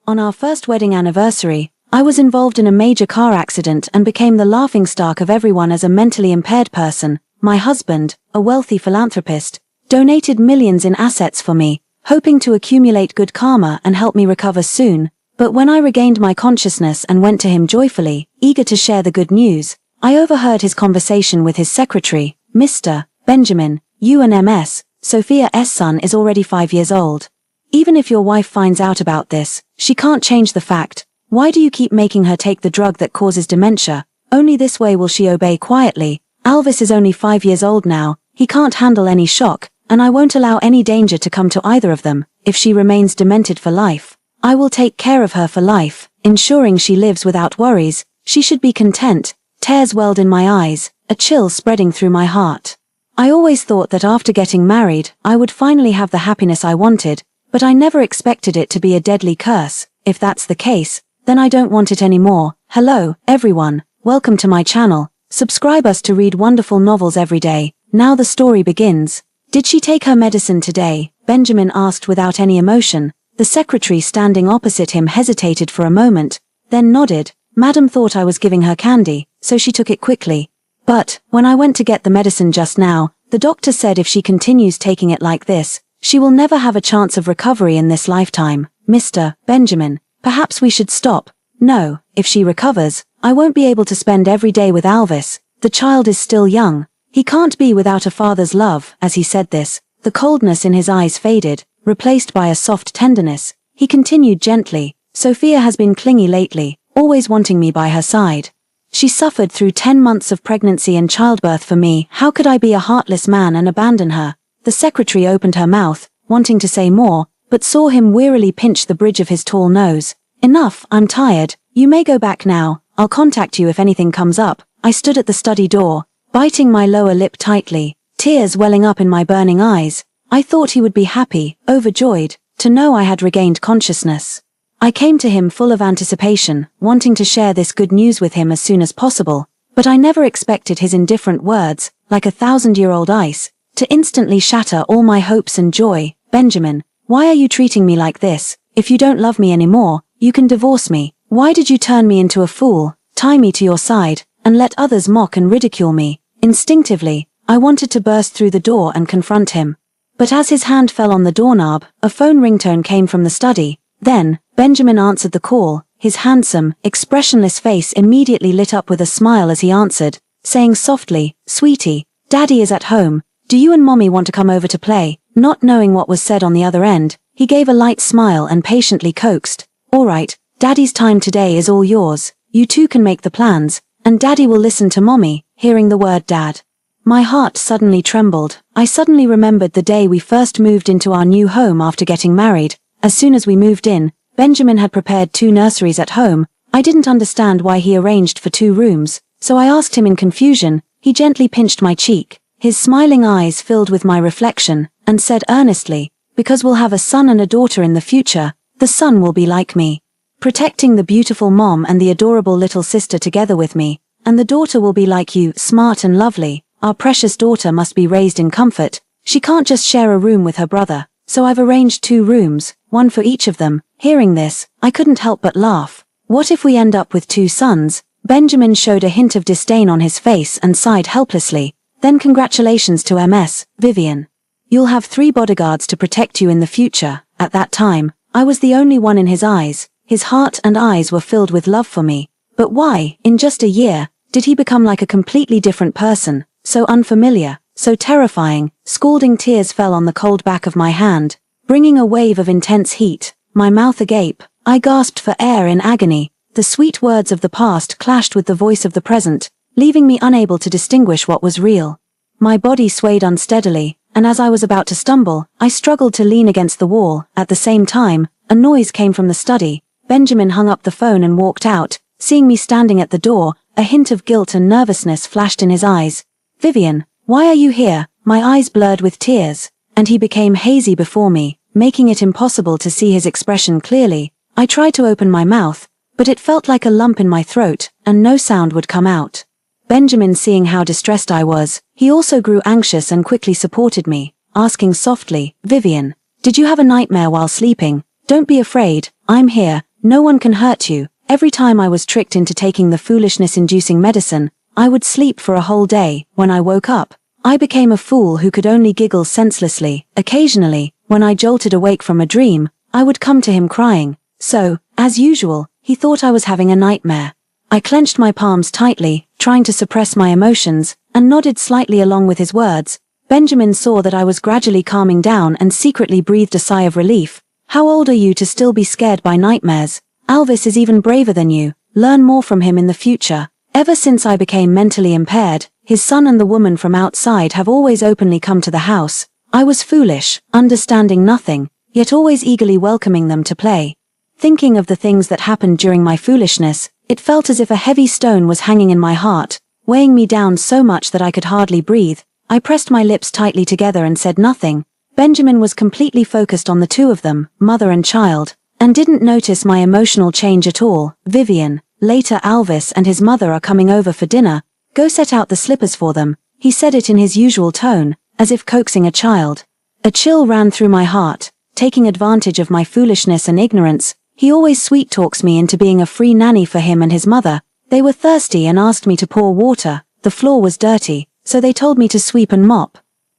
On our first wedding anniversary, I was involved in a major car accident and became the laughingstock of everyone as a mentally impaired person. My husband, a wealthy philanthropist, donated millions in assets for me, hoping to accumulate good karma and help me recover soon. But when I regained my consciousness and went to him joyfully, eager to share the good news, I overheard his conversation with his secretary, Mr. Benjamin, UNMS, Sophia's son is already 5 years old. Even if your wife finds out about this, she can't change the fact. Why do you keep making her take the drug that causes dementia? Only this way will she obey quietly. Alvis is only 5 years old now, he can't handle any shock, and I won't allow any danger to come to either of them. If she remains demented for life, I will take care of her for life, ensuring she lives without worries. She should be content. Tears welled in my eyes, a chill spreading through my heart. I always thought that after getting married, I would finally have the happiness I wanted, but I never expected it to be a deadly curse. If that's the case, then I don't want it anymore. Hello, everyone. Welcome to my channel. Subscribe us to read wonderful novels every day. Now the story begins. Did she take her medicine today? Benjamin asked without any emotion. The secretary standing opposite him hesitated for a moment, then nodded. Madam thought I was giving her candy, so she took it quickly. But, when I went to get the medicine just now, the doctor said if she continues taking it like this, she will never have a chance of recovery in this lifetime. Mr. Benjamin, perhaps we should stop. No, if she recovers, I won't be able to spend every day with Alvis. The child is still young. He can't be without a father's love. As he said this, the coldness in his eyes faded, replaced by a soft tenderness. He continued gently, Sophia has been clingy lately, always wanting me by her side. She suffered through 10 months of pregnancy and childbirth for me. How could I be a heartless man and abandon her? The secretary opened her mouth, wanting to say more, but saw him wearily pinch the bridge of his tall nose. Enough, I'm tired. You may go back now. I'll contact you if anything comes up. I stood at the study door, biting my lower lip tightly, tears welling up in my burning eyes. I thought he would be happy, overjoyed, to know I had regained consciousness. I came to him full of anticipation, wanting to share this good news with him as soon as possible, but I never expected his indifferent words, like 1,000-year-old ice, to instantly shatter all my hopes and joy. Benjamin, why are you treating me like this? If you don't love me anymore, you can divorce me. Why did you turn me into a fool, tie me to your side, and let others mock and ridicule me? Instinctively, I wanted to burst through the door and confront him. But as his hand fell on the doorknob, a phone ringtone came from the study. Then, Benjamin answered the call. His handsome, expressionless face immediately lit up with a smile as he answered, saying softly, Sweetie, Daddy is at home. Do you and Mommy want to come over to play? Not knowing what was said on the other end, he gave a light smile and patiently coaxed. All right, Daddy's time today is all yours. You two can make the plans, and Daddy will listen to Mommy. Hearing the word Dad, my heart suddenly trembled. I suddenly remembered the day we first moved into our new home after getting married. As soon as we moved in, Benjamin had prepared 2 nurseries at home. I didn't understand why he arranged for 2 rooms, so I asked him in confusion. He gently pinched my cheek. His smiling eyes filled with my reflection, and said earnestly, because we'll have a son and a daughter in the future, the son will be like me, protecting the beautiful mom and the adorable little sister together with me, and the daughter will be like you, smart and lovely. Our precious daughter must be raised in comfort. She can't just share a room with her brother, so I've arranged 2 rooms, one for each of them. Hearing this, I couldn't help but laugh. What if we end up with 2 sons? Benjamin showed a hint of disdain on his face and sighed helplessly. Then congratulations to Ms. Vivian. You'll have 3 bodyguards to protect you in the future. At that time, I was the only one in his eyes. His heart and eyes were filled with love for me. But why, in just a year, did he become like a completely different person, so unfamiliar, so terrifying? Scalding tears fell on the cold back of my hand, bringing a wave of intense heat. My mouth agape, I gasped for air in agony. The sweet words of the past clashed with the voice of the present, leaving me unable to distinguish what was real. My body swayed unsteadily, and as I was about to stumble, I struggled to lean against the wall. At the same time, a noise came from the study. Benjamin hung up the phone and walked out. Seeing me standing at the door, a hint of guilt and nervousness flashed in his eyes. Vivian, why are you here? My eyes blurred with tears, and he became hazy before me, making it impossible to see his expression clearly. I tried to open my mouth, but it felt like a lump in my throat, and no sound would come out. Benjamin, seeing how distressed I was, he also grew anxious and quickly supported me, asking softly, Vivian, did you have a nightmare while sleeping? Don't be afraid, I'm here. No one can hurt you. Every time I was tricked into taking the foolishness-inducing medicine, I would sleep for a whole day. When I woke up, I became a fool who could only giggle senselessly. Occasionally, when I jolted awake from a dream, I would come to him crying. So, as usual, he thought I was having a nightmare. I clenched my palms tightly, trying to suppress my emotions, and nodded slightly along with his words. Benjamin saw that I was gradually calming down and secretly breathed a sigh of relief. How old are you to still be scared by nightmares? Alvis is even braver than you. Learn more from him in the future. Ever since I became mentally impaired, his son and the woman from outside have always openly come to the house. I was foolish, understanding nothing, yet always eagerly welcoming them to play. Thinking of the things that happened during my foolishness, it felt as if a heavy stone was hanging in my heart, weighing me down so much that I could hardly breathe. I pressed my lips tightly together and said nothing. Benjamin was completely focused on the two of them, mother and child, and didn't notice my emotional change at all. Vivian, later Alvis and his mother are coming over for dinner. Go set out the slippers for them. He said it in his usual tone, as if coaxing a child. A chill ran through my heart. Taking advantage of my foolishness and ignorance, he always sweet-talks me into being a free nanny for him and his mother. They were thirsty and asked me to pour water. The floor was dirty, so they told me to sweep and mop.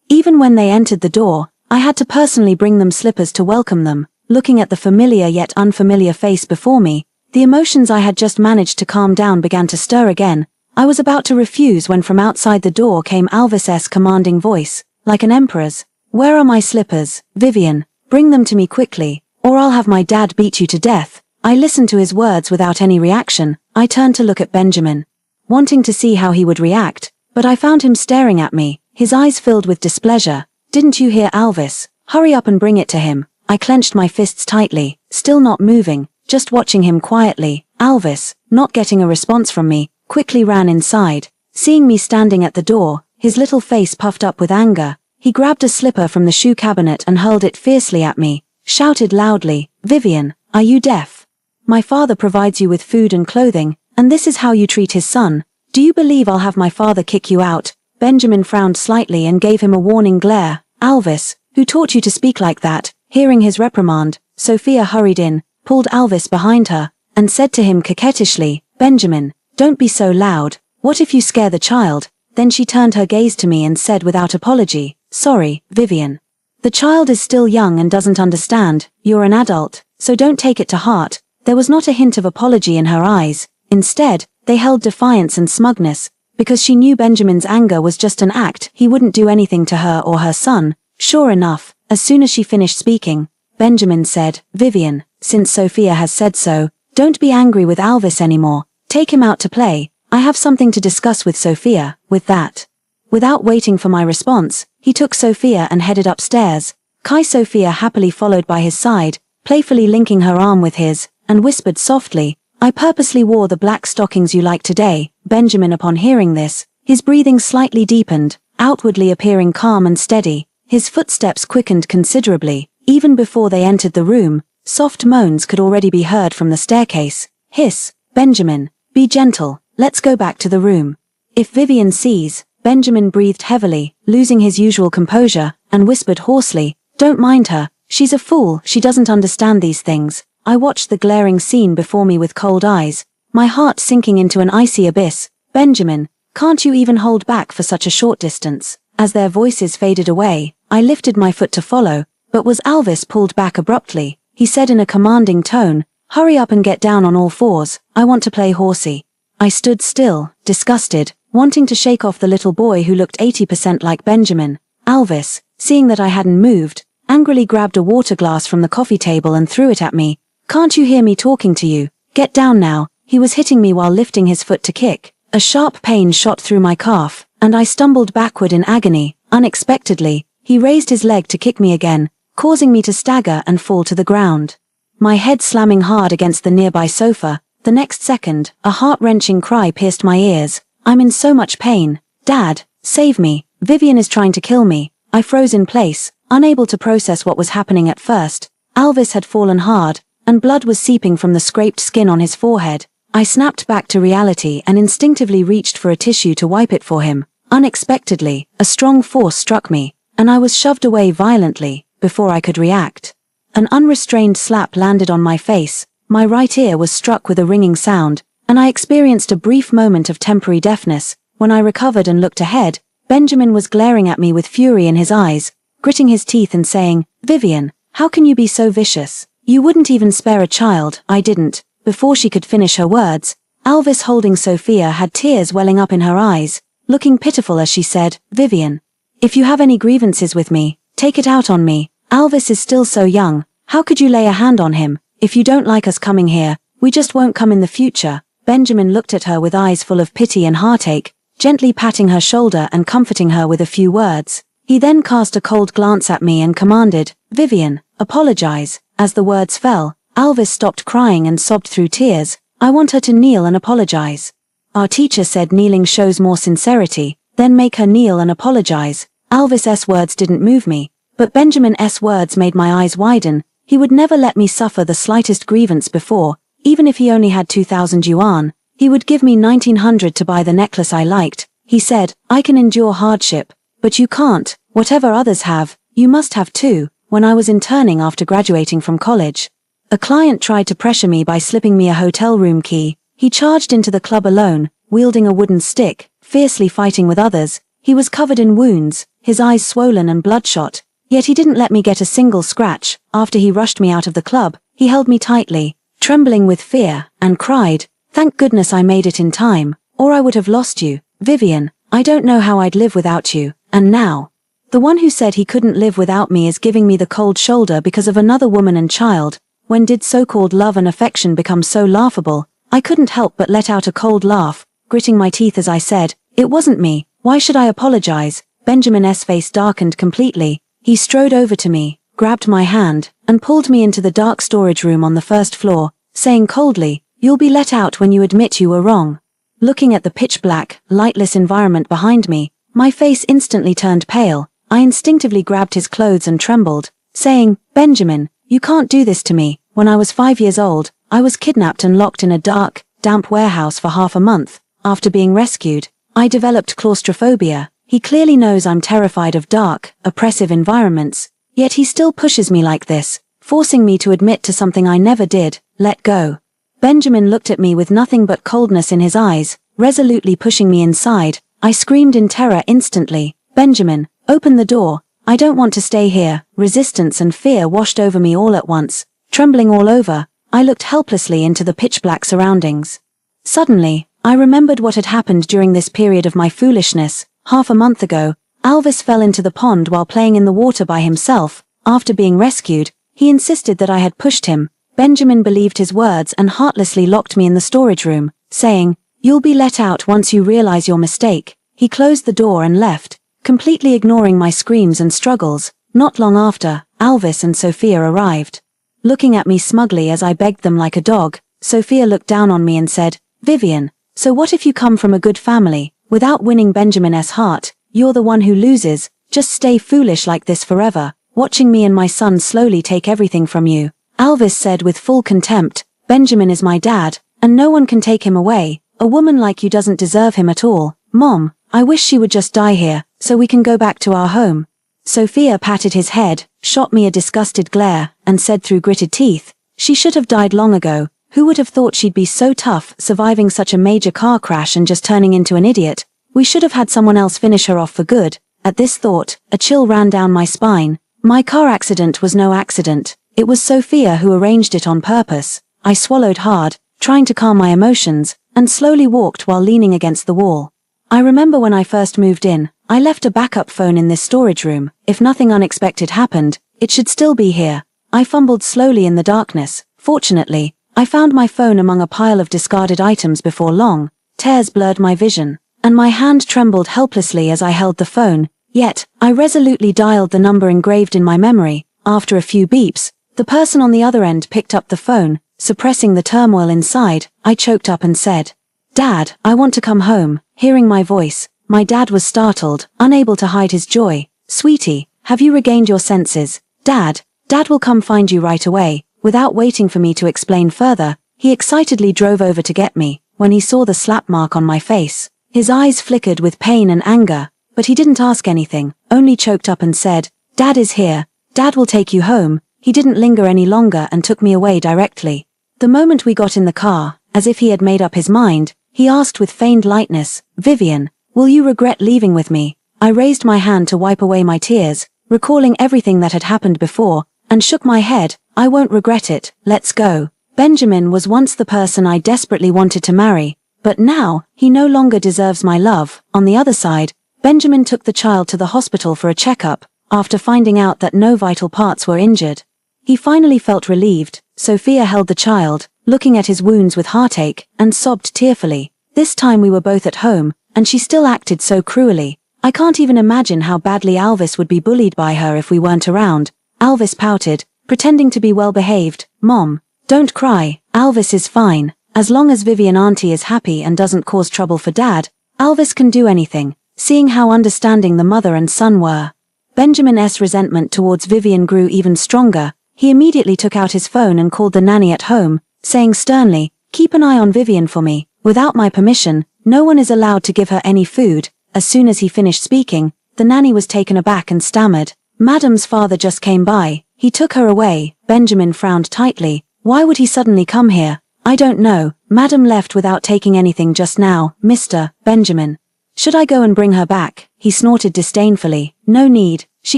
Even when they entered the door, I had to personally bring them slippers to welcome them. Looking at the familiar yet unfamiliar face before me, the emotions I had just managed to calm down began to stir again. I was about to refuse when from outside the door came Alvis's commanding voice, like an emperor's. Where are my slippers, Vivian? Bring them to me quickly, or I'll have my dad beat you to death. I listened to his words without any reaction. I turned to look at Benjamin, wanting to see how he would react, but I found him staring at me, his eyes filled with displeasure. Didn't you hear Alvis? Hurry up and bring it to him. I clenched my fists tightly, still not moving, just watching him quietly. Alvis, not getting a response from me, quickly ran inside. Seeing me standing at the door, his little face puffed up with anger, he grabbed a slipper from the shoe cabinet and hurled it fiercely at me, shouted loudly, Vivian, are you deaf? My father provides you with food and clothing, and this is how you treat his son. Do you believe I'll have my father kick you out? Benjamin frowned slightly and gave him a warning glare. Alvis, who taught you to speak like that? Hearing his reprimand, Sophia hurried in, pulled Alvis behind her, and said to him coquettishly, Benjamin, don't be so loud. What if you scare the child? Then she turned her gaze to me and said without apology, sorry, Vivian. The child is still young and doesn't understand. You're an adult, so don't take it to heart. There was not a hint of apology in her eyes. Instead, they held defiance and smugness, because she knew Benjamin's anger was just an act. He wouldn't do anything to her or her son. Sure enough, as soon as she finished speaking, Benjamin said, Vivian, since Sophia has said so, don't be angry with Alvis anymore. Take him out to play. I have something to discuss with Sophia. With that, without waiting for my response, he took Sophia and headed upstairs. Sophia happily followed by his side, playfully linking her arm with his, and whispered softly, I purposely wore the black stockings you like today. Benjamin, upon hearing this, his breathing slightly deepened, outwardly appearing calm and steady. His footsteps quickened considerably. Even before they entered the room, soft moans could already be heard from the staircase. Hiss, Benjamin, be gentle, let's go back to the room. If Vivian sees, Benjamin breathed heavily, losing his usual composure, and whispered hoarsely, don't mind her, she's a fool, she doesn't understand these things. I watched the glaring scene before me with cold eyes, my heart sinking into an icy abyss. Benjamin, can't you even hold back for such a short distance? As their voices faded away, I lifted my foot to follow, but was Alvis pulled back abruptly. He said in a commanding tone, hurry up and get down on all fours, I want to play horsey. I stood still, disgusted, wanting to shake off the little boy who looked 80% like Benjamin. Alvis, seeing that I hadn't moved, angrily grabbed a water glass from the coffee table and threw it at me. Can't you hear me talking to you? Get down now. He was hitting me while lifting his foot to kick. A sharp pain shot through my calf, and I stumbled backward in agony. Unexpectedly, he raised his leg to kick me again, causing me to stagger and fall to the ground. My head slamming hard against the nearby sofa. The next second, a heart-wrenching cry pierced my ears. I'm in so much pain. Dad, save me. Vivian is trying to kill me. I froze in place, unable to process what was happening at first. Alvis had fallen hard, and blood was seeping from the scraped skin on his forehead. I snapped back to reality and instinctively reached for a tissue to wipe it for him. Unexpectedly, a strong force struck me, and I was shoved away violently, before I could react. An unrestrained slap landed on my face. My right ear was struck with a ringing sound, and I experienced a brief moment of temporary deafness. When I recovered and looked ahead, Benjamin was glaring at me with fury in his eyes, gritting his teeth and saying, "Vivian, how can you be so vicious? You wouldn't even spare a child." I didn't. Before she could finish her words, Alvis, holding Sophia, had tears welling up in her eyes, looking pitiful as she said, "Vivian, if you have any grievances with me, take it out on me. Alvis is still so young. How could you lay a hand on him? If you don't like us coming here, we just won't come in the future." Benjamin looked at her with eyes full of pity and heartache, gently patting her shoulder and comforting her with a few words. He then cast a cold glance at me and commanded, "Vivian, apologize." As the words fell, Alvis stopped crying and sobbed through tears. "I want her to kneel and apologize. Our teacher said kneeling shows more sincerity, then make her kneel and apologize." Alvis's words didn't move me, but Benjamin's words made my eyes widen. He would never let me suffer the slightest grievance before. Even if he only had 2,000 yuan, he would give me 1,900 to buy the necklace I liked. He said, "I can endure hardship, but you can't. Whatever others have, you must have too." When I was interning after graduating from college, a client tried to pressure me by slipping me a hotel room key. He charged into the club alone, wielding a wooden stick, fiercely fighting with others. He was covered in wounds, his eyes swollen and bloodshot, yet he didn't let me get a single scratch. After he rushed me out of the club, he held me tightly, trembling with fear, and cried, "Thank goodness I made it in time, or I would have lost you. Vivian, I don't know how I'd live without you." And now, the one who said he couldn't live without me is giving me the cold shoulder because of another woman and child. When did so-called love and affection become so laughable? I couldn't help but let out a cold laugh, gritting my teeth as I said, "It wasn't me. Why should I apologize?" Benjamin's face darkened completely. He strode over to me, grabbed my hand, and pulled me into the dark storage room on the first floor, saying coldly, "You'll be let out when you admit you were wrong." Looking at the pitch-black, lightless environment behind me, my face instantly turned pale. I instinctively grabbed his clothes and trembled, saying, "Benjamin, you can't do this to me." When I was 5 years old, I was kidnapped and locked in a dark, damp warehouse for half a month. After being rescued, I developed claustrophobia. He clearly knows I'm terrified of dark, oppressive environments, yet he still pushes me like this, forcing me to admit to something I never did. Let go. Benjamin looked at me with nothing but coldness in his eyes, resolutely pushing me inside. I screamed in terror instantly, "Benjamin, open the door. I don't want to stay here." Resistance and fear washed over me all at once. Trembling all over, I looked helplessly into the pitch-black surroundings. Suddenly, I remembered what had happened during this period of my foolishness. Half a month ago, Alvis fell into the pond while playing in the water by himself. After being rescued, he insisted that I had pushed him. Benjamin believed his words and heartlessly locked me in the storage room, saying, "You'll be let out once you realize your mistake." He closed the door and left, completely ignoring my screams and struggles. Not long after, Alvis and Sophia arrived. Looking at me smugly as I begged them like a dog, Sophia looked down on me and said, "Vivian, so what if you come from a good family? Without winning Benjamin's heart, you're the one who loses. Just stay foolish like this forever, watching me and my son slowly take everything from you." Alvis said with full contempt, "Benjamin is my dad, and no one can take him away. A woman like you doesn't deserve him at all. Mom, I wish she would just die here, so we can go back to our home." Sophia patted his head, shot me a disgusted glare, and said through gritted teeth, "She should have died long ago. Who would have thought she'd be so tough, surviving such a major car crash and just turning into an idiot? We should have had someone else finish her off for good." At this thought, a chill ran down my spine. My car accident was no accident. It was Sophia who arranged it on purpose. I swallowed hard, trying to calm my emotions, and slowly walked while leaning against the wall. I remember when I first moved in, I left a backup phone in this storage room. If nothing unexpected happened, it should still be here. I fumbled slowly in the darkness. Fortunately, I found my phone among a pile of discarded items before long. Tears blurred my vision, and my hand trembled helplessly as I held the phone. Yet, I resolutely dialed the number engraved in my memory. After a few beeps, the person on the other end picked up the phone. Suppressing the turmoil inside, I choked up and said, "Dad, I want to come home." Hearing my voice, my dad was startled, unable to hide his joy. "Sweetie, have you regained your senses?" Dad will come find you right away." Without waiting for me to explain further, he excitedly drove over to get me. When he saw the slap mark on my face, his eyes flickered with pain and anger, but he didn't ask anything, only choked up and said, "Dad is here. Dad will take you home." He didn't linger any longer and took me away directly. The moment we got in the car, as if he had made up his mind, he asked with feigned lightness, "Vivian, will you regret leaving with me?" I raised my hand to wipe away my tears, recalling everything that had happened before, and shook my head. "I won't regret it, let's go." Benjamin was once the person I desperately wanted to marry, but now, he no longer deserves my love. On the other side, Benjamin took the child to the hospital for a checkup, after finding out that no vital parts were injured. He finally felt relieved. Sophia held the child, looking at his wounds with heartache, and sobbed tearfully. This time we were both at home, and she still acted so cruelly. I can't even imagine how badly Alvis would be bullied by her if we weren't around. Alvis pouted, pretending to be well behaved. "Mom, don't cry, Alvis is fine. As long as Vivian auntie is happy and doesn't cause trouble for Dad, Alvis can do anything." Seeing how understanding the mother and son were, Benjamin's resentment towards Vivian grew even stronger. He immediately took out his phone and called the nanny at home, saying sternly, "Keep an eye on Vivian for me. Without my permission, no one is allowed to give her any food." As soon as he finished speaking, the nanny was taken aback and stammered, "Madam's father just came by. He took her away." Benjamin frowned tightly. "Why would he suddenly come here?" "I don't know. Madam left without taking anything just now, Mr. Benjamin." "Should I go and bring her back?" He snorted disdainfully. "No need. She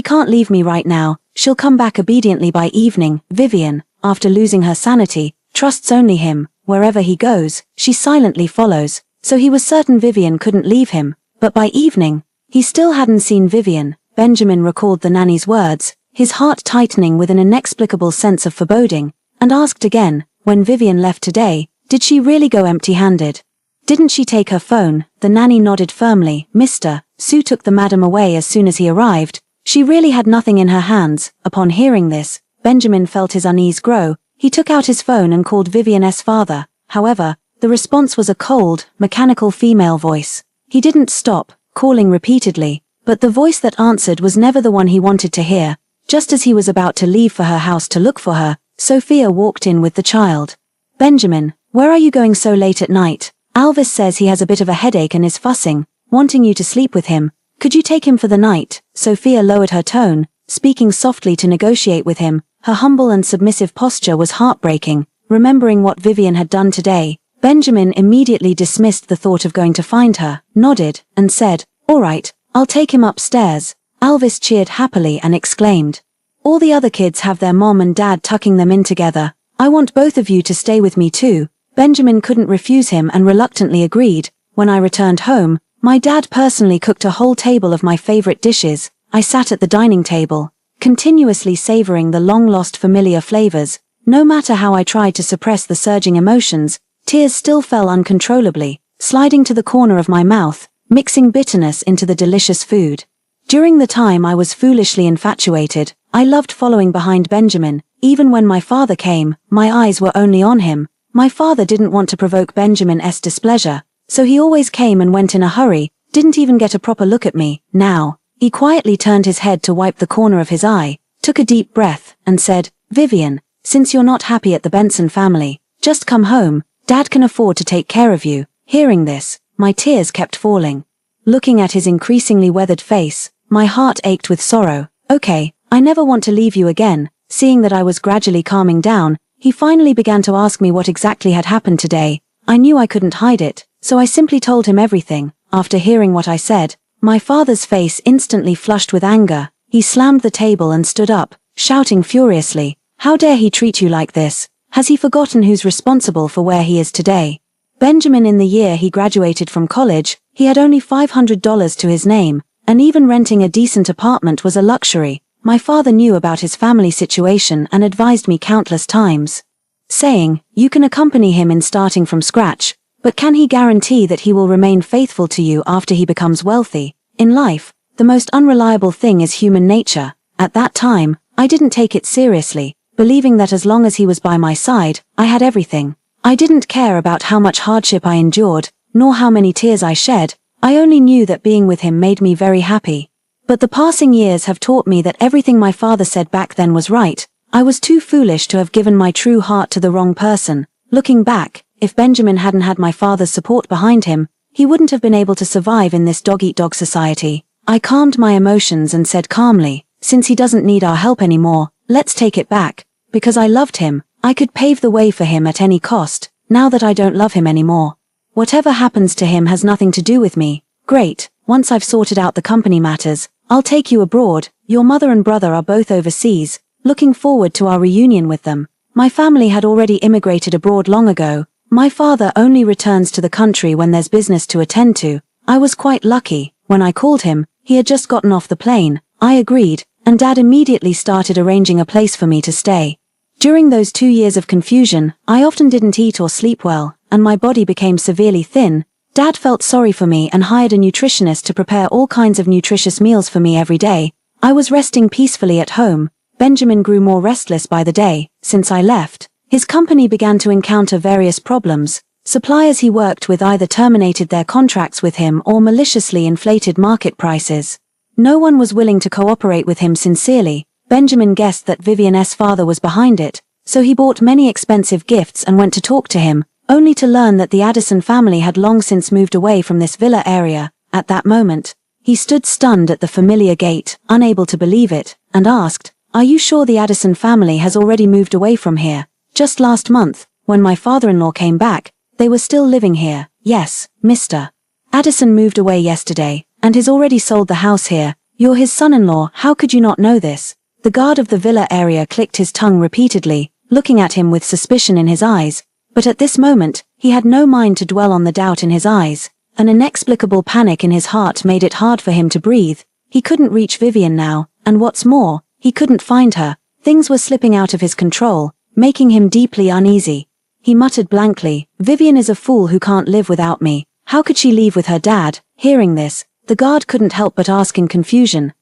can't leave me right now. She'll come back obediently by evening." Vivian, after losing her sanity, trusts only him. Wherever he goes, she silently follows. So he was certain Vivian couldn't leave him. But by evening, he still hadn't seen Vivian. Benjamin recalled the nanny's words, his heart tightening with an inexplicable sense of foreboding, and asked again, "When Vivian left today, did she really go empty-handed? Didn't she take her phone?" The nanny nodded firmly. "Mr. Sue took the madam away as soon as he arrived. She really had nothing in her hands." Upon hearing this, Benjamin felt his unease grow. He took out his phone and called Vivian's father. However, the response was a cold, mechanical female voice. He didn't stop, calling repeatedly, but the voice that answered was never the one he wanted to hear. Just as he was about to leave for her house to look for her, Sophia walked in with the child. "Benjamin, where are you going so late at night? Alvis says he has a bit of a headache and is fussing, wanting you to sleep with him. Could you take him for the night?" Sophia lowered her tone, speaking softly to negotiate with him. Her humble and submissive posture was heartbreaking. Remembering what Vivian had done today, Benjamin immediately dismissed the thought of going to find her, nodded, and said, "All right, I'll take him upstairs." Alvis cheered happily and exclaimed, "All the other kids have their mom and dad tucking them in together. I want both of you to stay with me too." Benjamin couldn't refuse him and reluctantly agreed. When I returned home, my dad personally cooked a whole table of my favorite dishes. I sat at the dining table, continuously savoring the long-lost familiar flavors. No matter how I tried to suppress the surging emotions, tears still fell uncontrollably, sliding to the corner of my mouth, mixing bitterness into the delicious food. During the time I was foolishly infatuated, I loved following behind Benjamin. Even when my father came, my eyes were only on him. My father didn't want to provoke Benjamin's displeasure, so he always came and went in a hurry, didn't even get a proper look at me. Now, he quietly turned his head to wipe the corner of his eye, took a deep breath, and said, "Vivian, since you're not happy at the Benson family, just come home. Dad can afford to take care of you." Hearing this, my tears kept falling. Looking at his increasingly weathered face, my heart ached with sorrow. "Okay, I never want to leave you again." Seeing that I was gradually calming down, he finally began to ask me what exactly had happened today. I knew I couldn't hide it, so I simply told him everything. After hearing what I said, my father's face instantly flushed with anger. He slammed the table and stood up, shouting furiously, "How dare he treat you like this? Has he forgotten who's responsible for where he is today?" Benjamin, in the year he graduated from college, he had only $500 to his name, and even renting a decent apartment was a luxury. My father knew about his family situation and advised me countless times, saying, "You can accompany him in starting from scratch, but can he guarantee that he will remain faithful to you after he becomes wealthy? In life, the most unreliable thing is human nature." At that time, I didn't take it seriously, believing that as long as he was by my side, I had everything. I didn't care about how much hardship I endured, nor how many tears I shed. I only knew that being with him made me very happy. But the passing years have taught me that everything my father said back then was right. I was too foolish to have given my true heart to the wrong person. Looking back, if Benjamin hadn't had my father's support behind him, he wouldn't have been able to survive in this dog-eat-dog society. I calmed my emotions and said calmly, "Since he doesn't need our help anymore, let's take it back." Because I loved him, I could pave the way for him at any cost, now that I don't love him anymore. Whatever happens to him has nothing to do with me. Great, once I've sorted out the company matters, I'll take you abroad. Your mother and brother are both overseas, looking forward to our reunion with them. My family had already immigrated abroad long ago. My father only returns to the country when there's business to attend to. I was quite lucky. When I called him, he had just gotten off the plane. I agreed, and Dad immediately started arranging a place for me to stay. During those 2 years of confusion, I often didn't eat or sleep well, and my body became severely thin. Dad felt sorry for me and hired a nutritionist to prepare all kinds of nutritious meals for me every day. I was resting peacefully at home. Benjamin grew more restless by the day. Since I left, his company began to encounter various problems. Suppliers he worked with either terminated their contracts with him or maliciously inflated market prices. No one was willing to cooperate with him sincerely. Benjamin guessed that Vivian's father was behind it, so he bought many expensive gifts and went to talk to him, only to learn that the Addison family had long since moved away from this villa area. At that moment, he stood stunned at the familiar gate, unable to believe it, and asked, "Are you sure the Addison family has already moved away from here? Just last month, when my father-in-law came back, they were still living here." "Yes, Mr. Addison moved away yesterday, and has already sold the house here. You're his son-in-law, how could you not know this?" The guard of the villa area clicked his tongue repeatedly, looking at him with suspicion in his eyes. But at this moment, he had no mind to dwell on the doubt in his eyes. An inexplicable panic in his heart made it hard for him to breathe. He couldn't reach Vivian now, and what's more, he couldn't find her. Things were slipping out of his control, making him deeply uneasy. He muttered blankly, "Vivian is a fool who can't live without me. How could she leave with her dad?" Hearing this, the guard couldn't help but ask in confusion,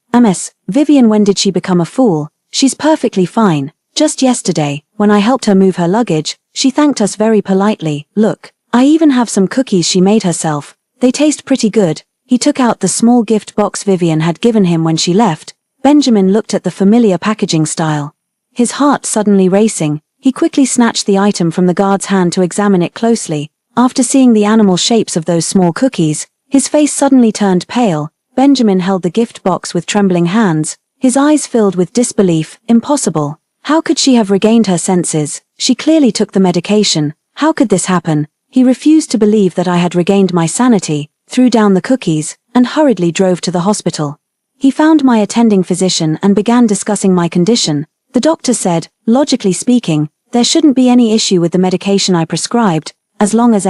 Vivian, when did she become a fool? She's perfectly fine. Just yesterday, when I helped her move her luggage, she thanked us very politely. Look, I even have some cookies she made herself. They taste pretty good." He took out the small gift box Vivian had given him when she left. Benjamin looked at the familiar packaging style. His heart suddenly racing, he quickly snatched the item from the guard's hand to examine it closely. After seeing the animal shapes of those small cookies, his face suddenly turned pale. Benjamin held the gift box with trembling hands, his eyes filled with disbelief. Impossible. How could she have regained her senses? She clearly took the medication. How could this happen? He refused to believe that I had regained my sanity, threw down the cookies, and hurriedly drove to the hospital. He found my attending physician and began discussing my condition. The doctor said, "Logically speaking, there shouldn't be any issue with the medication I prescribed. As long as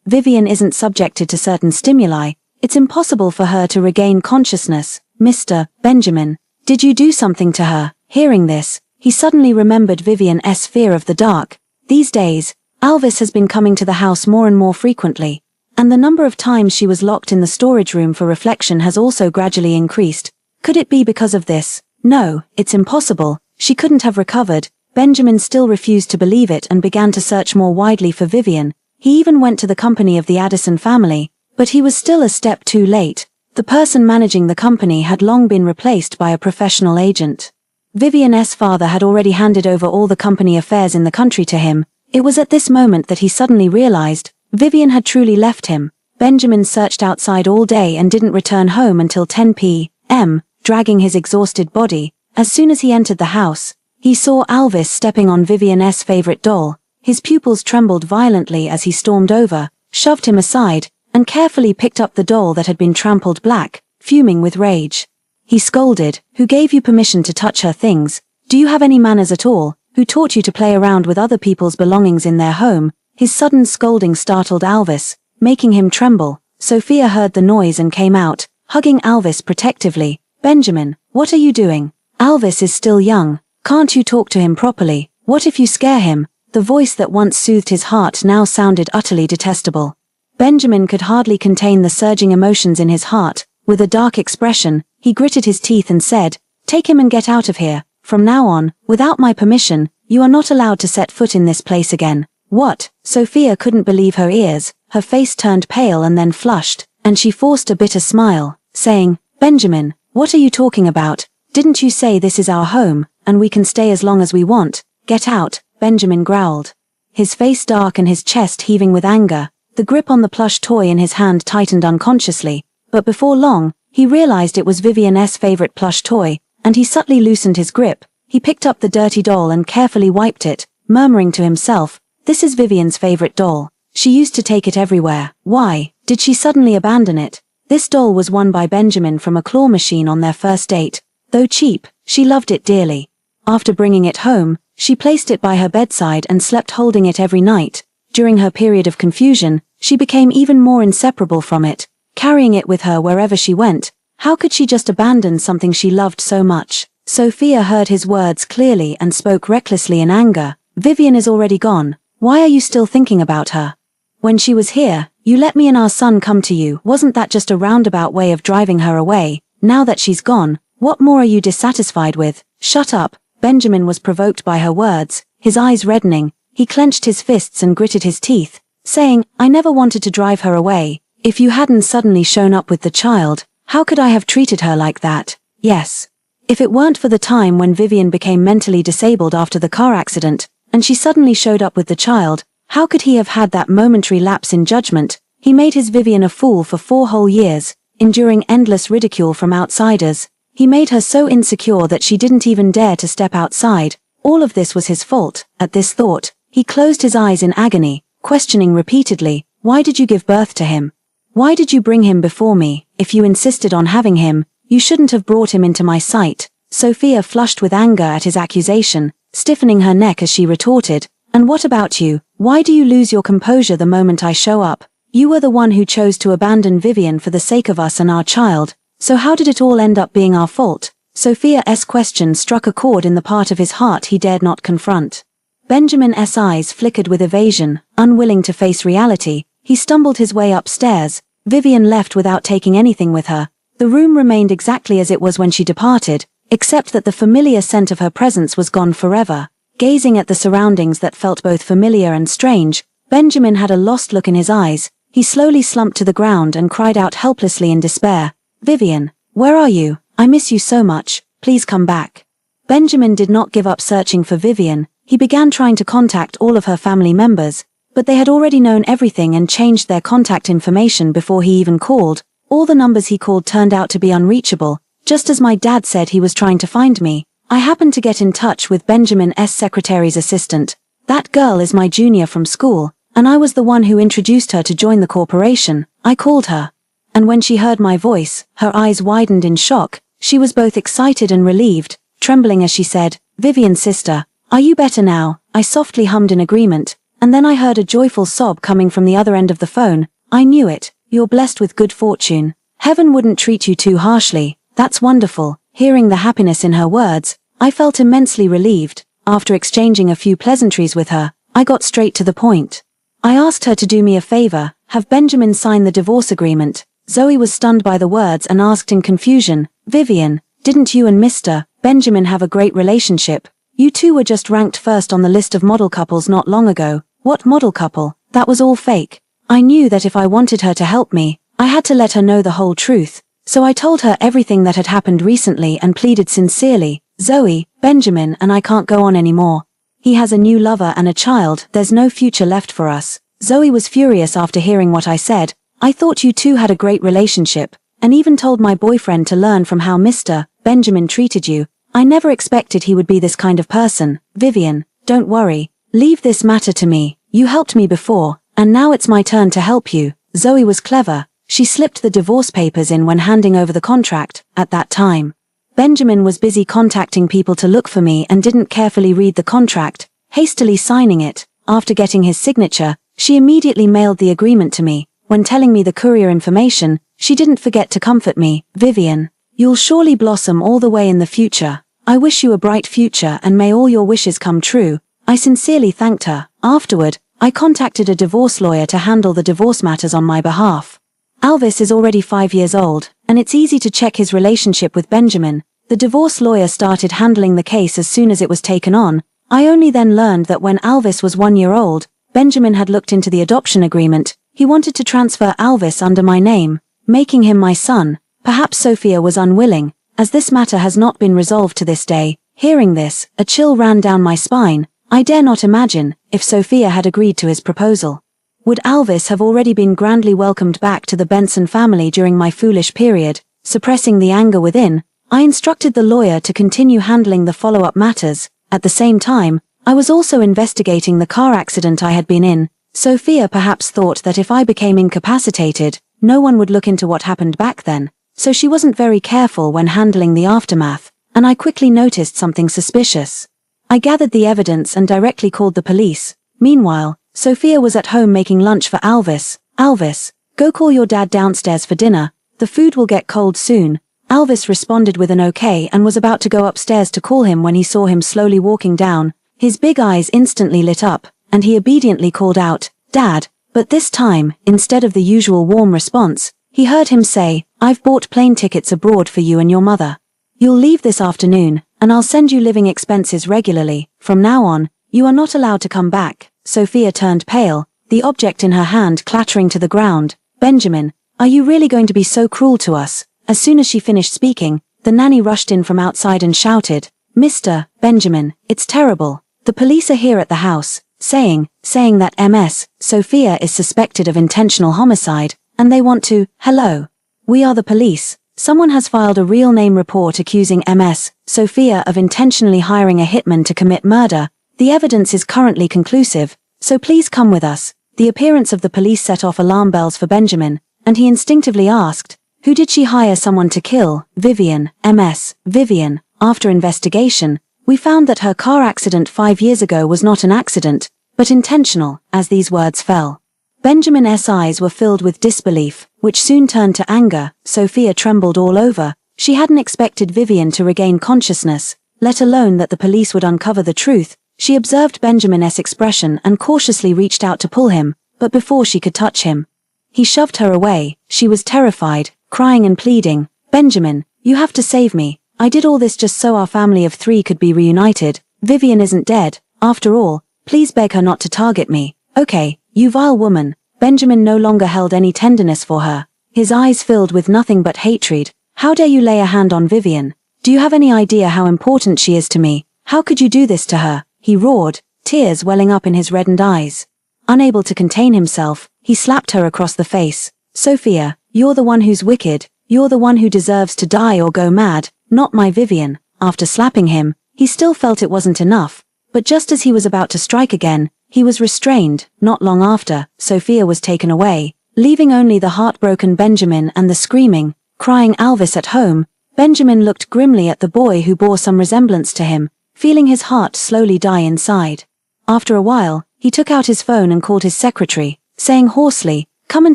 Vivian isn't subjected to certain stimuli, it's impossible for her to regain consciousness." "Mr. Benjamin, did you do something to her?" Hearing this, he suddenly remembered Vivian's fear of the dark. These days, Alvis has been coming to the house more and more frequently, and the number of times she was locked in the storage room for reflection has also gradually increased. Could it be because of this? No, it's impossible. She couldn't have recovered. Benjamin still refused to believe it and began to search more widely for Vivian. He even went to the company of the Addison family, but he was still a step too late. The person managing the company had long been replaced by a professional agent. Vivian's father had already handed over all the company affairs in the country to him. It was at this moment that he suddenly realized Vivian had truly left him. Benjamin searched outside all day and didn't return home until 10 p.m., dragging his exhausted body. As soon as he entered the house, he saw Alvis stepping on Vivian's favorite doll. His pupils trembled violently as he stormed over, shoved him aside, and carefully picked up the doll that had been trampled black, fuming with rage. He scolded, "Who gave you permission to touch her things? Do you have any manners at all? Who taught you to play around with other people's belongings in their home?" His sudden scolding startled Alvis, making him tremble. Sophia heard the noise and came out, hugging Alvis protectively. "Benjamin, what are you doing? Alvis is still young. Can't you talk to him properly? What if you scare him?" The voice that once soothed his heart now sounded utterly detestable. Benjamin could hardly contain the surging emotions in his heart. With a dark expression, he gritted his teeth and said, "Take him and get out of here. From now on, without my permission, you are not allowed to set foot in this place again." "What?" Sophia couldn't believe her ears. Her face turned pale and then flushed, and she forced a bitter smile, saying, "Benjamin, what are you talking about? Didn't you say this is our home, and we can stay as long as we want? Get out," Benjamin growled. His face dark and his chest heaving with anger. The grip on the plush toy in his hand tightened unconsciously, but before long, he realized it was Vivian's favorite plush toy, and he subtly loosened his grip. He picked up the dirty doll and carefully wiped it, murmuring to himself, "This is Vivian's favorite doll. She used to take it everywhere. Why did she suddenly abandon it?" This doll was won by Benjamin from a claw machine on their first date. Though cheap, she loved it dearly. After bringing it home, she placed it by her bedside and slept holding it every night. During her period of confusion, she became even more inseparable from it, carrying it with her wherever she went. How could she just abandon something she loved so much? Sophia heard his words clearly and spoke recklessly in anger. "Vivian is already gone. Why are you still thinking about her? When she was here, you let me and our son come to you. Wasn't that just a roundabout way of driving her away? Now that she's gone, what more are you dissatisfied with?" "Shut up." Benjamin was provoked by her words, his eyes reddening. He clenched his fists and gritted his teeth, saying, "I never wanted to drive her away. If you hadn't suddenly shown up with the child, how could I have treated her like that? Yes. If it weren't for the time when Vivian became mentally disabled after the car accident, and she suddenly showed up with the child, how could he have had that momentary lapse in judgment? He made his Vivian a fool for 4 whole years, enduring endless ridicule from outsiders. He made her so insecure that she didn't even dare to step outside. All of this was his fault." At this thought, he closed his eyes in agony, questioning repeatedly, "Why did you give birth to him? Why did you bring him before me? If you insisted on having him, you shouldn't have brought him into my sight." Sophia flushed with anger at his accusation, stiffening her neck as she retorted, "And what about you? Why do you lose your composure the moment I show up? You were the one who chose to abandon Vivian for the sake of us and our child, so how did it all end up being our fault?" Sophia's question struck a chord in the part of his heart he dared not confront. Benjamin's eyes flickered with evasion, unwilling to face reality. He stumbled his way upstairs. Vivian left without taking anything with her. The room remained exactly as it was when she departed, except that the familiar scent of her presence was gone forever. Gazing at the surroundings that felt both familiar and strange, Benjamin had a lost look in his eyes. He slowly slumped to the ground and cried out helplessly in despair, "Vivian, where are you? I miss you so much. Please come back." Benjamin did not give up searching for Vivian. He began trying to contact all of her family members, but they had already known everything and changed their contact information before he even called. All the numbers he called turned out to be unreachable, just as my dad said he was trying to find me. I happened to get in touch with Benjamin's secretary's assistant. That girl is my junior from school, and I was the one who introduced her to join the corporation. I called her. And when she heard my voice, her eyes widened in shock. She was both excited and relieved, trembling as she said, "Vivian's sister, are you better now?" I softly hummed in agreement, and then I heard a joyful sob coming from the other end of the phone. "I knew it. You're blessed with good fortune. Heaven wouldn't treat you too harshly. That's wonderful." Hearing the happiness in her words, I felt immensely relieved. After exchanging a few pleasantries with her, I got straight to the point. I asked her to do me a favor, have Benjamin sign the divorce agreement. Zoe was stunned by the words and asked in confusion, "Vivian, didn't you and Mr. Benjamin have a great relationship? You two were just ranked first on the list of model couples not long ago." "What model couple? That was all fake." I knew that if I wanted her to help me, I had to let her know the whole truth. So I told her everything that had happened recently and pleaded sincerely, "Zoe, Benjamin and I can't go on anymore. He has a new lover and a child. There's no future left for us." Zoe was furious after hearing what I said. "I thought you two had a great relationship, and even told my boyfriend to learn from how Mr. Benjamin treated you. I never expected he would be this kind of person." "Vivian, don't worry. Leave this matter to me. You helped me before, and now it's my turn to help you." Zoe was clever. She slipped the divorce papers in when handing over the contract. At that time, Benjamin was busy contacting people to look for me and didn't carefully read the contract, hastily signing it. After getting his signature, she immediately mailed the agreement to me. When telling me the courier information, she didn't forget to comfort me. "Vivian, you'll surely blossom all the way in the future. I wish you a bright future and may all your wishes come true." I sincerely thanked her. Afterward, I contacted a divorce lawyer to handle the divorce matters on my behalf. Alvis is already 5 years old, and it's easy to check his relationship with Benjamin. The divorce lawyer started handling the case as soon as it was taken on. I only then learned that when Alvis was 1 year old, Benjamin had looked into the adoption agreement. He wanted to transfer Alvis under my name, making him my son. Perhaps Sophia was unwilling, as this matter has not been resolved to this day. Hearing this, a chill ran down my spine. I dare not imagine if Sophia had agreed to his proposal. Would Alvis have already been grandly welcomed back to the Benson family during my foolish period? Suppressing the anger within, I instructed the lawyer to continue handling the follow-up matters. At the same time, I was also investigating the car accident I had been in. Sophia perhaps thought that if I became incapacitated, no one would look into what happened back then, so she wasn't very careful when handling the aftermath, and I quickly noticed something suspicious. I gathered the evidence and directly called the police. Meanwhile, Sophia was at home making lunch for Alvis. Alvis, go call your dad downstairs for dinner, the food will get cold soon. Alvis responded with an okay and was about to go upstairs to call him when he saw him slowly walking down. His big eyes instantly lit up, and he obediently called out, "Dad," but this time, instead of the usual warm response, he heard him say, "I've bought plane tickets abroad for you and your mother. You'll leave this afternoon, and I'll send you living expenses regularly. From now on, you are not allowed to come back." Sophia turned pale, the object in her hand clattering to the ground. "Benjamin, are you really going to be so cruel to us?" As soon as she finished speaking, the nanny rushed in from outside and shouted, "Mr. Benjamin, it's terrible. The police are here at the house, saying that Ms. Sophia is suspected of intentional homicide, and they want to, hello. We are the police. Someone has filed a real name report accusing Ms. Sophia of intentionally hiring a hitman to commit murder. The evidence is currently conclusive, so please come with us." The appearance of the police set off alarm bells for Benjamin, and he instinctively asked, "Who did she hire someone to kill?" "Vivian, Ms. Vivian." After investigation, we found that her car accident 5 years ago was not an accident, but intentional, as these words fell. Benjamin's eyes were filled with disbelief, which soon turned to anger. Sophia trembled all over. She hadn't expected Vivian to regain consciousness, let alone that the police would uncover the truth. She observed Benjamin's expression and cautiously reached out to pull him, but before she could touch him, he shoved her away. She was terrified, crying and pleading, "Benjamin, you have to save me. I did all this just so our family of 3 could be reunited. Vivian isn't dead, after all. Please beg her not to target me." "Okay, you vile woman." Benjamin no longer held any tenderness for her. His eyes filled with nothing but hatred. "How dare you lay a hand on Vivian? Do you have any idea how important she is to me? How could you do this to her?" he roared, tears welling up in his reddened eyes. Unable to contain himself, he slapped her across the face. "Sophia, you're the one who's wicked. You're the one who deserves to die or go mad, not my Vivian." After slapping him, he still felt it wasn't enough, but just as he was about to strike again, he was restrained. Not long after, Sophia was taken away, leaving only the heartbroken Benjamin and the screaming, crying Alvis at home. Benjamin looked grimly at the boy who bore some resemblance to him, feeling his heart slowly die inside. After a while, he took out his phone and called his secretary, saying hoarsely, "Come and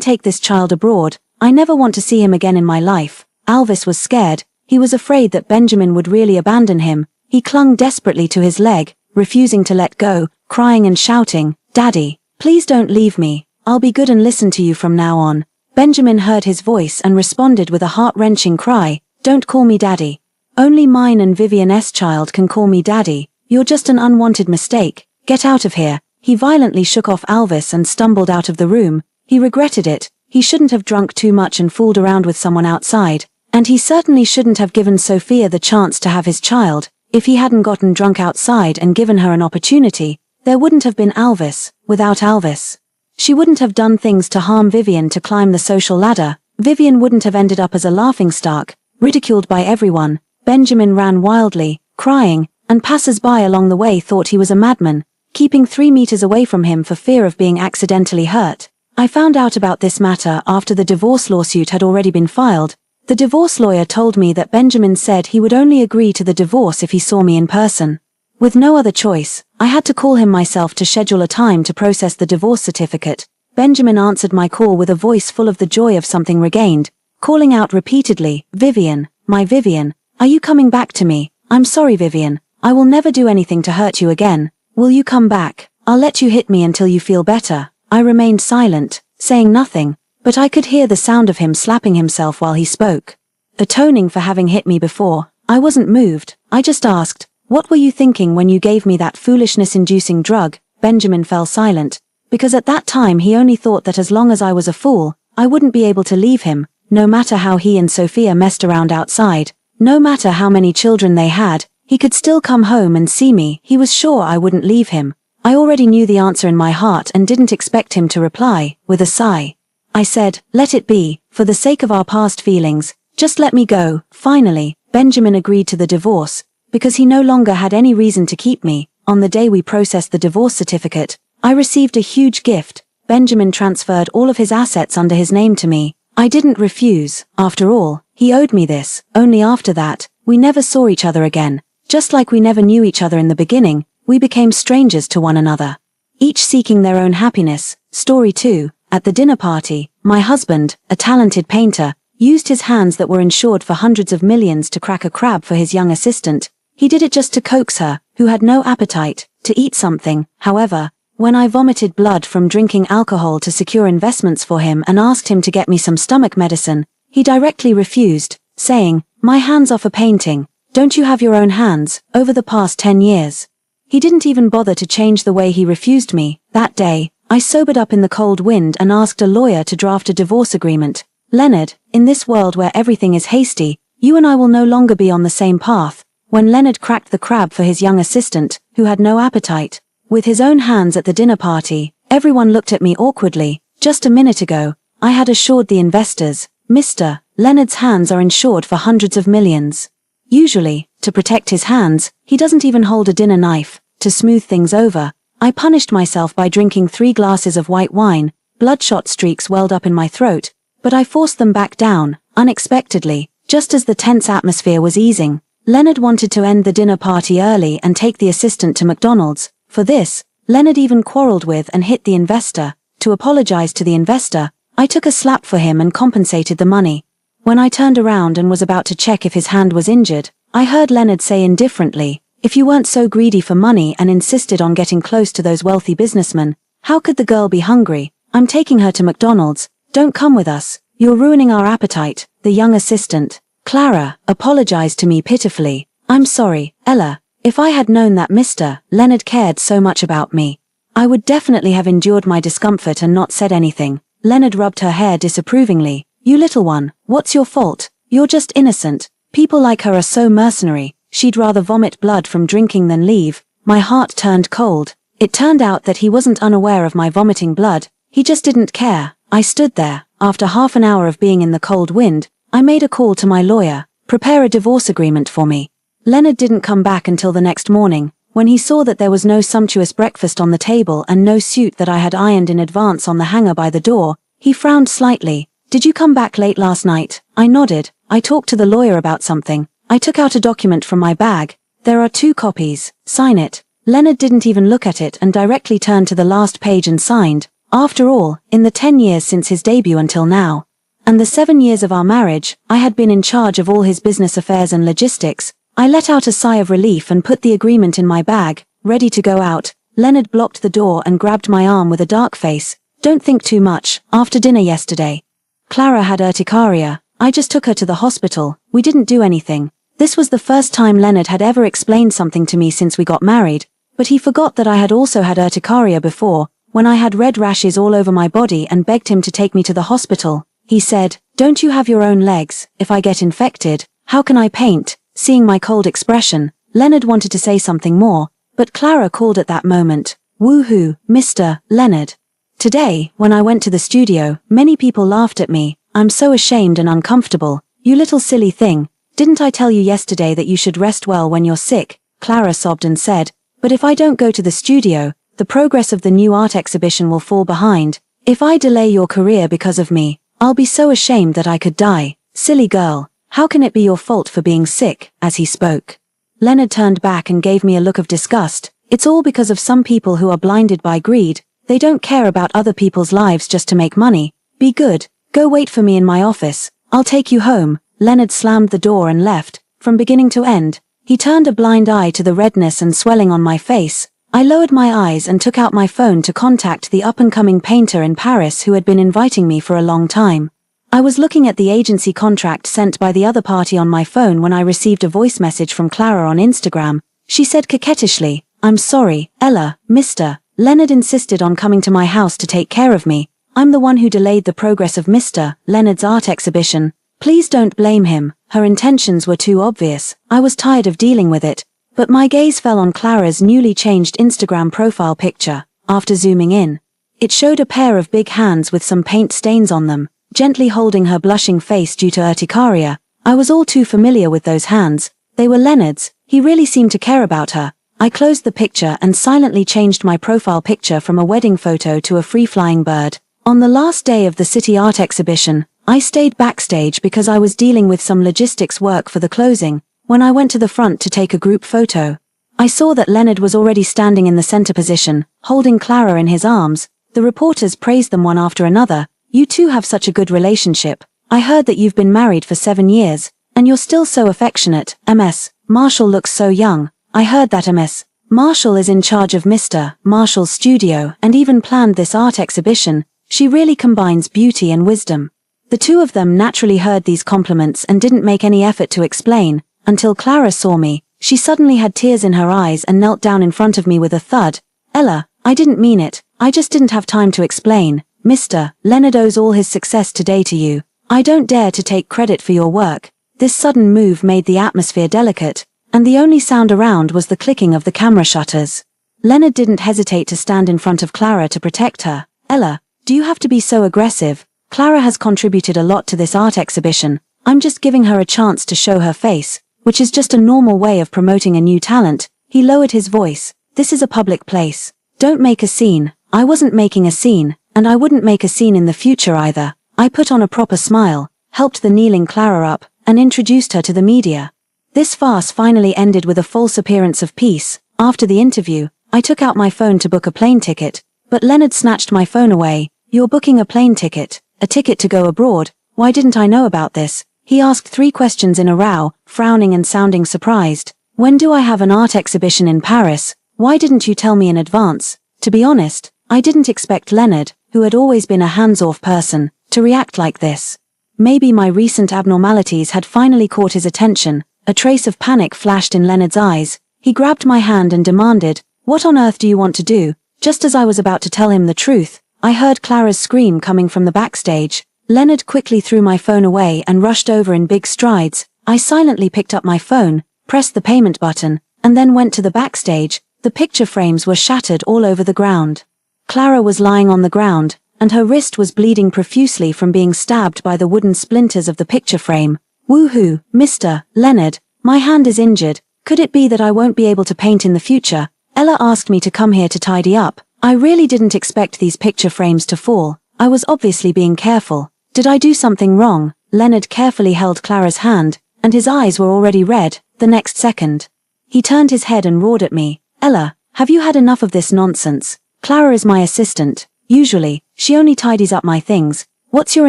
take this child abroad. I never want to see him again in my life." Alvis was scared. He was afraid that Benjamin would really abandon him. He clung desperately to his leg, refusing to let go, crying and shouting, "Daddy, please don't leave me. I'll be good and listen to you from now on." Benjamin heard his voice and responded with a heart-wrenching cry, "Don't call me Daddy. Only mine and Vivian's child can call me Daddy. You're just an unwanted mistake. Get out of here." He violently shook off Alvis and stumbled out of the room. He regretted it. He shouldn't have drunk too much and fooled around with someone outside, and he certainly shouldn't have given Sophia the chance to have his child. If he hadn't gotten drunk outside and given her an opportunity, there wouldn't have been Alvis. Without Alvis, she wouldn't have done things to harm Vivian to climb the social ladder. Vivian wouldn't have ended up as a laughingstock, ridiculed by everyone. Benjamin ran wildly, crying, and passers-by along the way thought he was a madman, keeping 3 meters away from him for fear of being accidentally hurt. I found out about this matter after the divorce lawsuit had already been filed. The divorce lawyer told me that Benjamin said he would only agree to the divorce if he saw me in person. With no other choice, I had to call him myself to schedule a time to process the divorce certificate. Benjamin answered my call with a voice full of the joy of something regained, calling out repeatedly, "Vivian, my Vivian, are you coming back to me? I'm sorry, Vivian. I will never do anything to hurt you again. Will you come back? I'll let you hit me until you feel better." I remained silent, saying nothing, but I could hear the sound of him slapping himself while he spoke. Atoning for having hit me before, I wasn't moved. I just asked, "What were you thinking when you gave me that foolishness-inducing drug?" Benjamin fell silent, because at that time he only thought that as long as I was a fool, I wouldn't be able to leave him, no matter how he and Sophia messed around outside, no matter how many children they had, he could still come home and see me. He was sure I wouldn't leave him. I already knew the answer in my heart and didn't expect him to reply. With a sigh, I said, "Let it be, for the sake of our past feelings, just let me go." Finally, Benjamin agreed to the divorce, because he no longer had any reason to keep me. on the day we processed the divorce certificate, I received a huge gift. Benjamin transferred all of his assets under his name to me. I didn't refuse. After all, he owed me this. Only after that, we never saw each other again. Just like we never knew each other in the beginning, we became strangers to one another, each seeking their own happiness. Story 2. At the dinner party, my husband, a talented painter, used his hands that were insured for hundreds of millions to crack a crab for his young assistant. He did it just to coax her, who had no appetite, to eat something. However, when I vomited blood from drinking alcohol to secure investments for him and asked him to get me some stomach medicine, he directly refused, saying, "My hands are for painting. Don't you have your own hands?" Over the past 10 years, he didn't even bother to change the way he refused me. That day, I sobered up in the cold wind and asked a lawyer to draft a divorce agreement. Leonard, in this world where everything is hasty, you and I will no longer be on the same path. When Leonard cracked the crab for his young assistant, who had no appetite, with his own hands at the dinner party, everyone looked at me awkwardly. Just a minute ago, I had assured the investors, Mr. Leonard's hands are insured for hundreds of millions. Usually, to protect his hands, he doesn't even hold a dinner knife. To smooth things over, I punished myself by drinking 3 glasses of white wine. Bloodshot streaks welled up in my throat, but I forced them back down, unexpectedly, just as the tense atmosphere was easing. Leonard wanted to end the dinner party early and take the assistant to McDonald's. For this, Leonard even quarreled with and hit the investor. To apologize to the investor, I took a slap for him and compensated the money. When I turned around and was about to check if his hand was injured, I heard Leonard say indifferently, "If you weren't so greedy for money and insisted on getting close to those wealthy businessmen, how could the girl be hungry? I'm taking her to McDonald's. Don't come with us. You're ruining our appetite." The young assistant, Clara, apologized to me pitifully. "I'm sorry, Ella. If I had known that Mr. Leonard cared so much about me, I would definitely have endured my discomfort and not said anything." Leonard rubbed her hair disapprovingly. "You little one, what's your fault? You're just innocent. People like her are so mercenary. She'd rather vomit blood from drinking than leave." My heart turned cold. It turned out that he wasn't unaware of my vomiting blood, he just didn't care. I stood there. After half an hour of being in the cold wind, I made a call to my lawyer, "Prepare a divorce agreement for me." Leonard didn't come back until the next morning. When he saw that there was no sumptuous breakfast on the table and no suit that I had ironed in advance on the hanger by the door, he frowned slightly. "Did you come back late last night?" I nodded. "I talked to the lawyer about something." I took out a document from my bag. "There are 2 copies. Sign it." Leonard didn't even look at it and directly turned to the last page and signed. After all, in the 10 years since his debut until now, and the 7 years of our marriage, I had been in charge of all his business affairs and logistics. I let out a sigh of relief and put the agreement in my bag, ready to go out. Leonard blocked the door and grabbed my arm with a dark face. "Don't think too much. After dinner yesterday, Clara had urticaria. I just took her to the hospital. We didn't do anything." This was the first time Leonard had ever explained something to me since we got married, but he forgot that I had also had urticaria before, when I had red rashes all over my body and begged him to take me to the hospital. He said, "Don't you have your own legs? If I get infected, how can I paint?" Seeing my cold expression, Leonard wanted to say something more, but Clara called at that moment. "Woohoo, Mr. Leonard." Today, when I went to the studio, many people laughed at me. "I'm so ashamed and uncomfortable. You little silly thing. Didn't I tell you yesterday that you should rest well when you're sick?" Clara sobbed and said, "But if I don't go to the studio, the progress of the new art exhibition will fall behind. If I delay your career because of me, I'll be so ashamed that I could die. Silly girl. How can it be your fault for being sick?" As he spoke, Leonard turned back and gave me a look of disgust. "It's all because of some people who are blinded by greed. They don't care about other people's lives just to make money. Be good. Go wait for me in my office. I'll take you home." Leonard slammed the door and left. From beginning to end, he turned a blind eye to the redness and swelling on my face. I lowered my eyes and took out my phone to contact the up-and-coming painter in Paris who had been inviting me for a long time. I was looking at the agency contract sent by the other party on my phone when I received a voice message from Clara on Instagram. She said coquettishly, "I'm sorry, Ella, Mr. Leonard insisted on coming to my house to take care of me. I'm the one who delayed the progress of Mr. Leonard's art exhibition. Please don't blame him." Her intentions were too obvious. I was tired of dealing with it, but my gaze fell on Clara's newly changed Instagram profile picture. After zooming in, it showed a pair of big hands with some paint stains on them, gently holding her blushing face due to urticaria. I was all too familiar with those hands. They were Leonard's. He really seemed to care about her. I closed the picture and silently changed my profile picture from a wedding photo to a free-flying bird. On the last day of the city art exhibition, I stayed backstage because I was dealing with some logistics work for the closing. When I went to the front to take a group photo, I saw that Leonard was already standing in the center position, holding Clara in his arms. The reporters praised them one after another. You two have such a good relationship. I heard that you've been married for 7 years, and you're still so affectionate. Ms. Marshall looks so young. I heard that Ms. Marshall is in charge of Mr. Marshall's studio and even planned this art exhibition. She really combines beauty and wisdom. The two of them naturally heard these compliments and didn't make any effort to explain, until Clara saw me. She suddenly had tears in her eyes and knelt down in front of me with a thud. Ella, I didn't mean it. I just didn't have time to explain. Mr. Leonard owes all his success today to you. I don't dare to take credit for your work. This sudden move made the atmosphere delicate, and the only sound around was the clicking of the camera shutters. Leonard didn't hesitate to stand in front of Clara to protect her. Ella, do you have to be so aggressive? Clara has contributed a lot to this art exhibition. I'm just giving her a chance to show her face, which is just a normal way of promoting a new talent. He lowered his voice. This is a public place. Don't make a scene. I wasn't making a scene, and I wouldn't make a scene in the future either. I put on a proper smile, helped the kneeling Clara up, and introduced her to the media. This farce finally ended with a false appearance of peace. After the interview, I took out my phone to book a plane ticket, but Leonard snatched my phone away. You're booking a plane ticket? A ticket to go abroad? Why didn't I know about this? He asked 3 questions in a row, frowning and sounding surprised. When do I have an art exhibition in Paris? Why didn't you tell me in advance? To be honest, I didn't expect Leonard, who had always been a hands-off person, to react like this. Maybe my recent abnormalities had finally caught his attention. A trace of panic flashed in Leonard's eyes. He grabbed my hand and demanded, "What on earth do you want to do?" Just as I was about to tell him the truth, I heard Clara's scream coming from the backstage. Leonard quickly threw my phone away and rushed over in big strides. I silently picked up my phone, pressed the payment button, and then went to the backstage. The picture frames were shattered all over the ground. Clara was lying on the ground, and her wrist was bleeding profusely from being stabbed by the wooden splinters of the picture frame. Woohoo, Mr. Leonard, my hand is injured. Could it be that I won't be able to paint in the future? Ella asked me to come here to tidy up. I really didn't expect these picture frames to fall. I was obviously being careful. Did I do something wrong? Leonard carefully held Clara's hand, and his eyes were already red. The next second, he turned his head and roared at me. Ella, have you had enough of this nonsense? Clara is my assistant. Usually, she only tidies up my things. What's your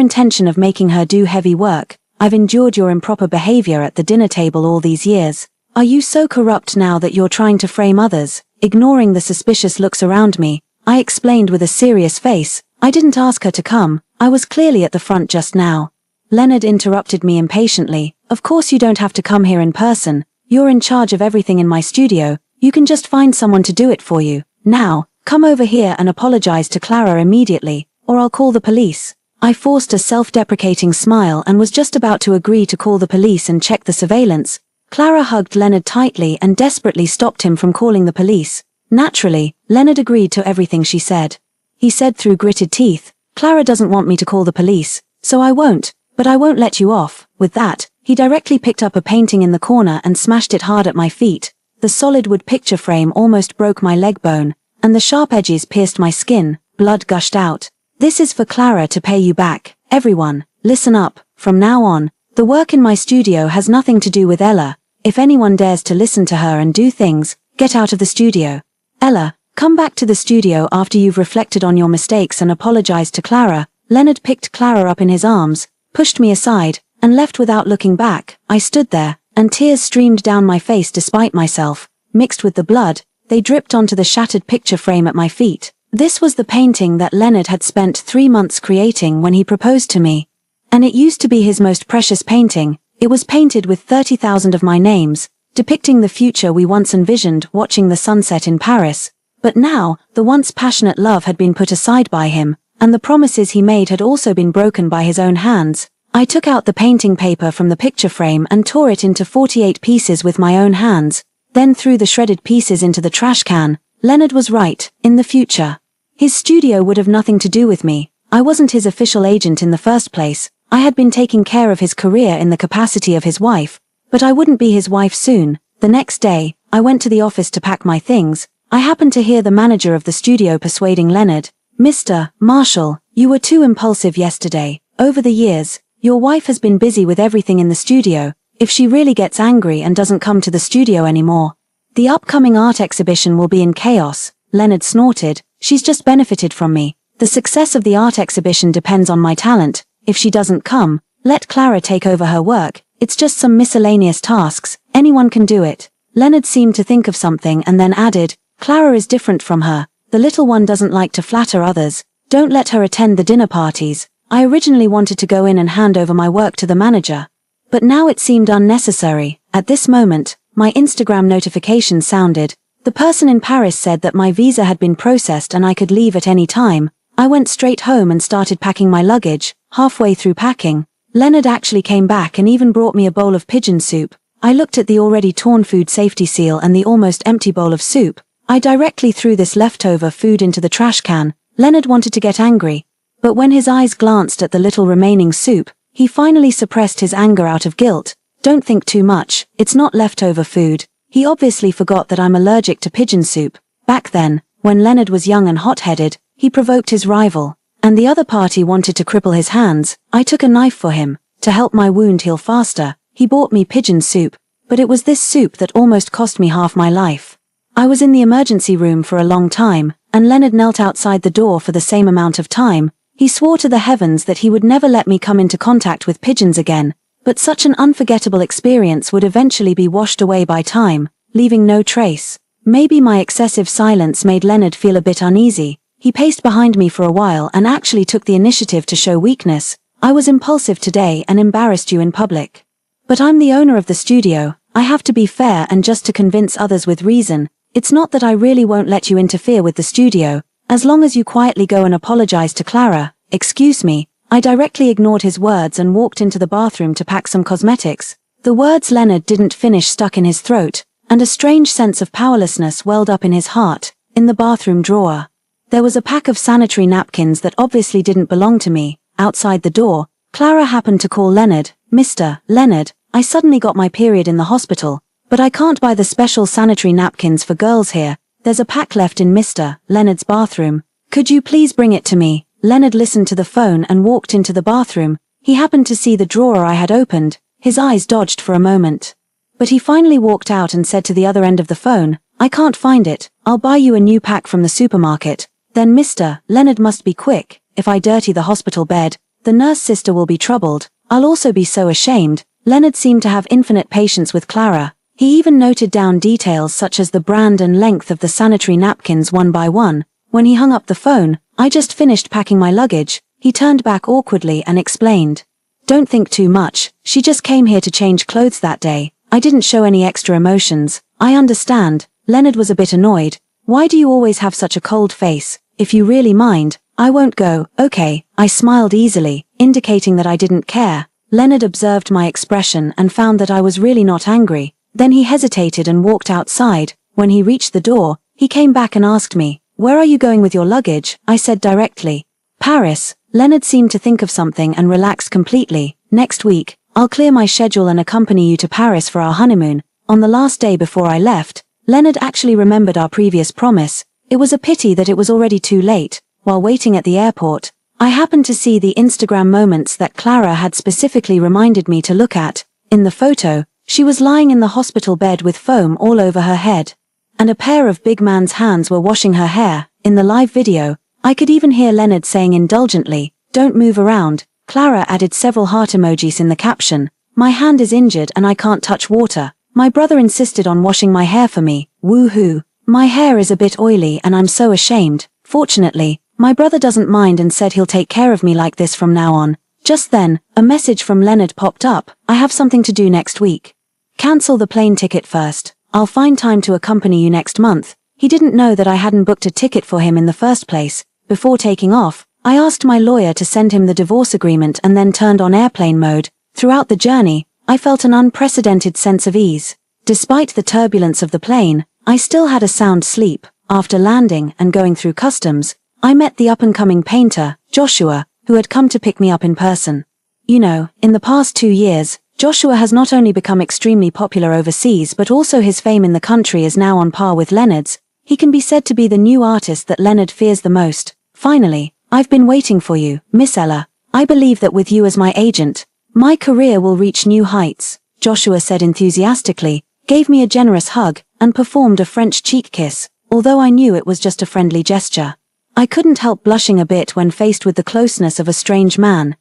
intention of making her do heavy work? I've endured your improper behavior at the dinner table all these years. Are you so corrupt now that you're trying to frame others? Ignoring the suspicious looks around me, I explained with a serious face, I didn't ask her to come. I was clearly at the front just now. Leonard interrupted me impatiently. Of course you don't have to come here in person. You're in charge of everything in my studio. You can just find someone to do it for you. Now, come over here and apologize to Clara immediately, or I'll call the police. I forced a self-deprecating smile and was just about to agree to call the police and check the surveillance. Clara hugged Leonard tightly and desperately stopped him from calling the police. Naturally, Leonard agreed to everything she said. He said through gritted teeth, Clara doesn't want me to call the police, so I won't, but I won't let you off. With that, he directly picked up a painting in the corner and smashed it hard at my feet. The solid wood picture frame almost broke my leg bone, and the sharp edges pierced my skin. Blood gushed out. This is for Clara to pay you back. Everyone, listen up. From now on, the work in my studio has nothing to do with Ella. If anyone dares to listen to her and do things, get out of the studio. Ella, come back to the studio after you've reflected on your mistakes and apologized to Clara. Leonard picked Clara up in his arms, pushed me aside, and left without looking back. I stood there, and tears streamed down my face despite myself. Mixed with the blood, they dripped onto the shattered picture frame at my feet. This was the painting that Leonard had spent 3 months creating when he proposed to me. And it used to be his most precious painting. It was painted with 30,000 of my names, depicting the future we once envisioned watching the sunset in Paris. But now, the once passionate love had been put aside by him, and the promises he made had also been broken by his own hands. I took out the painting paper from the picture frame and tore it into 48 pieces with my own hands, then threw the shredded pieces into the trash can. Leonard was right. In the future, his studio would have nothing to do with me. I wasn't his official agent in the first place. I had been taking care of his career in the capacity of his wife, but I wouldn't be his wife soon. The next day, I went to the office to pack my things. I happened to hear the manager of the studio persuading Leonard, "Mr. Marshall, you were too impulsive yesterday. Over the years, your wife has been busy with everything in the studio. If she really gets angry and doesn't come to the studio anymore, the upcoming art exhibition will be in chaos." Leonard snorted. "She's just benefited from me. The success of the art exhibition depends on my talent. If she doesn't come, let Clara take over her work. It's just some miscellaneous tasks. Anyone can do it." Leonard seemed to think of something and then added, "Clara is different from her. The little one doesn't like to flatter others. Don't let her attend the dinner parties. I originally wanted to go in and hand over my work to the manager, but now it seemed unnecessary." At this moment, my Instagram notification sounded. The person in Paris said that my visa had been processed and I could leave at any time. I went straight home and started packing my luggage. Halfway through packing, Leonard actually came back and even brought me a bowl of pigeon soup. I looked at the already torn food safety seal and the almost empty bowl of soup. I directly threw this leftover food into the trash can. Leonard wanted to get angry, but when his eyes glanced at the little remaining soup, he finally suppressed his anger out of guilt. "Don't think too much, it's not leftover food." He obviously forgot that I'm allergic to pigeon soup. Back then, when Leonard was young and hot-headed, he provoked his rival, and the other party wanted to cripple his hands. I took a knife for him. To help my wound heal faster, he bought me pigeon soup, but it was this soup that almost cost me half my life. I was in the emergency room for a long time, and Leonard knelt outside the door for the same amount of time. He swore to the heavens that he would never let me come into contact with pigeons again, but such an unforgettable experience would eventually be washed away by time, leaving no trace. Maybe my excessive silence made Leonard feel a bit uneasy. He paced behind me for a while and actually took the initiative to show weakness. "I was impulsive today and embarrassed you in public. But I'm the owner of the studio. I have to be fair and just to convince others with reason. It's not that I really won't let you interfere with the studio, as long as you quietly go and apologize to Clara." "Excuse me." I directly ignored his words and walked into the bathroom to pack some cosmetics. The words Leonard didn't finish stuck in his throat, and a strange sense of powerlessness welled up in his heart. In the bathroom drawer, there was a pack of sanitary napkins that obviously didn't belong to me. Outside the door, Clara happened to call Leonard. "Mr. Leonard, I suddenly got my period in the hospital, but I can't buy the special sanitary napkins for girls here. There's a pack left in Mr. Leonard's bathroom. Could you please bring it to me?" Leonard listened to the phone and walked into the bathroom. He happened to see the drawer I had opened. His eyes dodged for a moment, but he finally walked out and said to the other end of the phone, "I can't find it. I'll buy you a new pack from the supermarket." "Then Mr. Leonard must be quick. If I dirty the hospital bed, the nurse sister will be troubled. I'll also be so ashamed." Leonard seemed to have infinite patience with Clara. He even noted down details such as the brand and length of the sanitary napkins one by one. When he hung up the phone, I just finished packing my luggage. He turned back awkwardly and explained, "Don't think too much. She just came here to change clothes that day. I didn't show any extra emotions." "I understand." Leonard was a bit annoyed. "Why do you always have such a cold face? If you really mind, I won't go." "Okay." I smiled easily, indicating that I didn't care. Leonard observed my expression and found that I was really not angry. Then he hesitated and walked outside. When he reached the door, he came back and asked me, "Where are you going with your luggage?" I said directly, "Paris." Leonard seemed to think of something and relaxed completely. "Next week, I'll clear my schedule and accompany you to Paris for our honeymoon." On the last day before I left, Leonard actually remembered our previous promise. It was a pity that it was already too late. While waiting at the airport, I happened to see the Instagram moments that Clara had specifically reminded me to look at. In the photo, she was lying in the hospital bed with foam all over her head, and a pair of big man's hands were washing her hair. In the live video, I could even hear Leonard saying indulgently, "Don't move around." Clara added several heart emojis in the caption. "My hand is injured and I can't touch water. My brother insisted on washing my hair for me. Woohoo. My hair is a bit oily and I'm so ashamed. Fortunately, my brother doesn't mind and said he'll take care of me like this from now on." Just then, a message from Leonard popped up. "I have something to do next week. Cancel the plane ticket first. I'll find time to accompany you next month." He didn't know that I hadn't booked a ticket for him in the first place. Before taking off, I asked my lawyer to send him the divorce agreement and then turned on airplane mode. Throughout the journey, I felt an unprecedented sense of ease. Despite the turbulence of the plane, I still had a sound sleep. After landing and going through customs, I met the up-and-coming painter, Joshua, who had come to pick me up in person. You know, in the past 2 years, Joshua has not only become extremely popular overseas but also his fame in the country is now on par with Leonard's. He can be said to be the new artist that Leonard fears the most. Finally, I've been waiting for you, Miss Ella. I believe that with you as my agent, my career will reach new heights, Joshua said enthusiastically, gave me a generous hug, and performed a French cheek kiss, although I knew it was just a friendly gesture. I couldn't help blushing a bit when faced with the closeness of a strange man.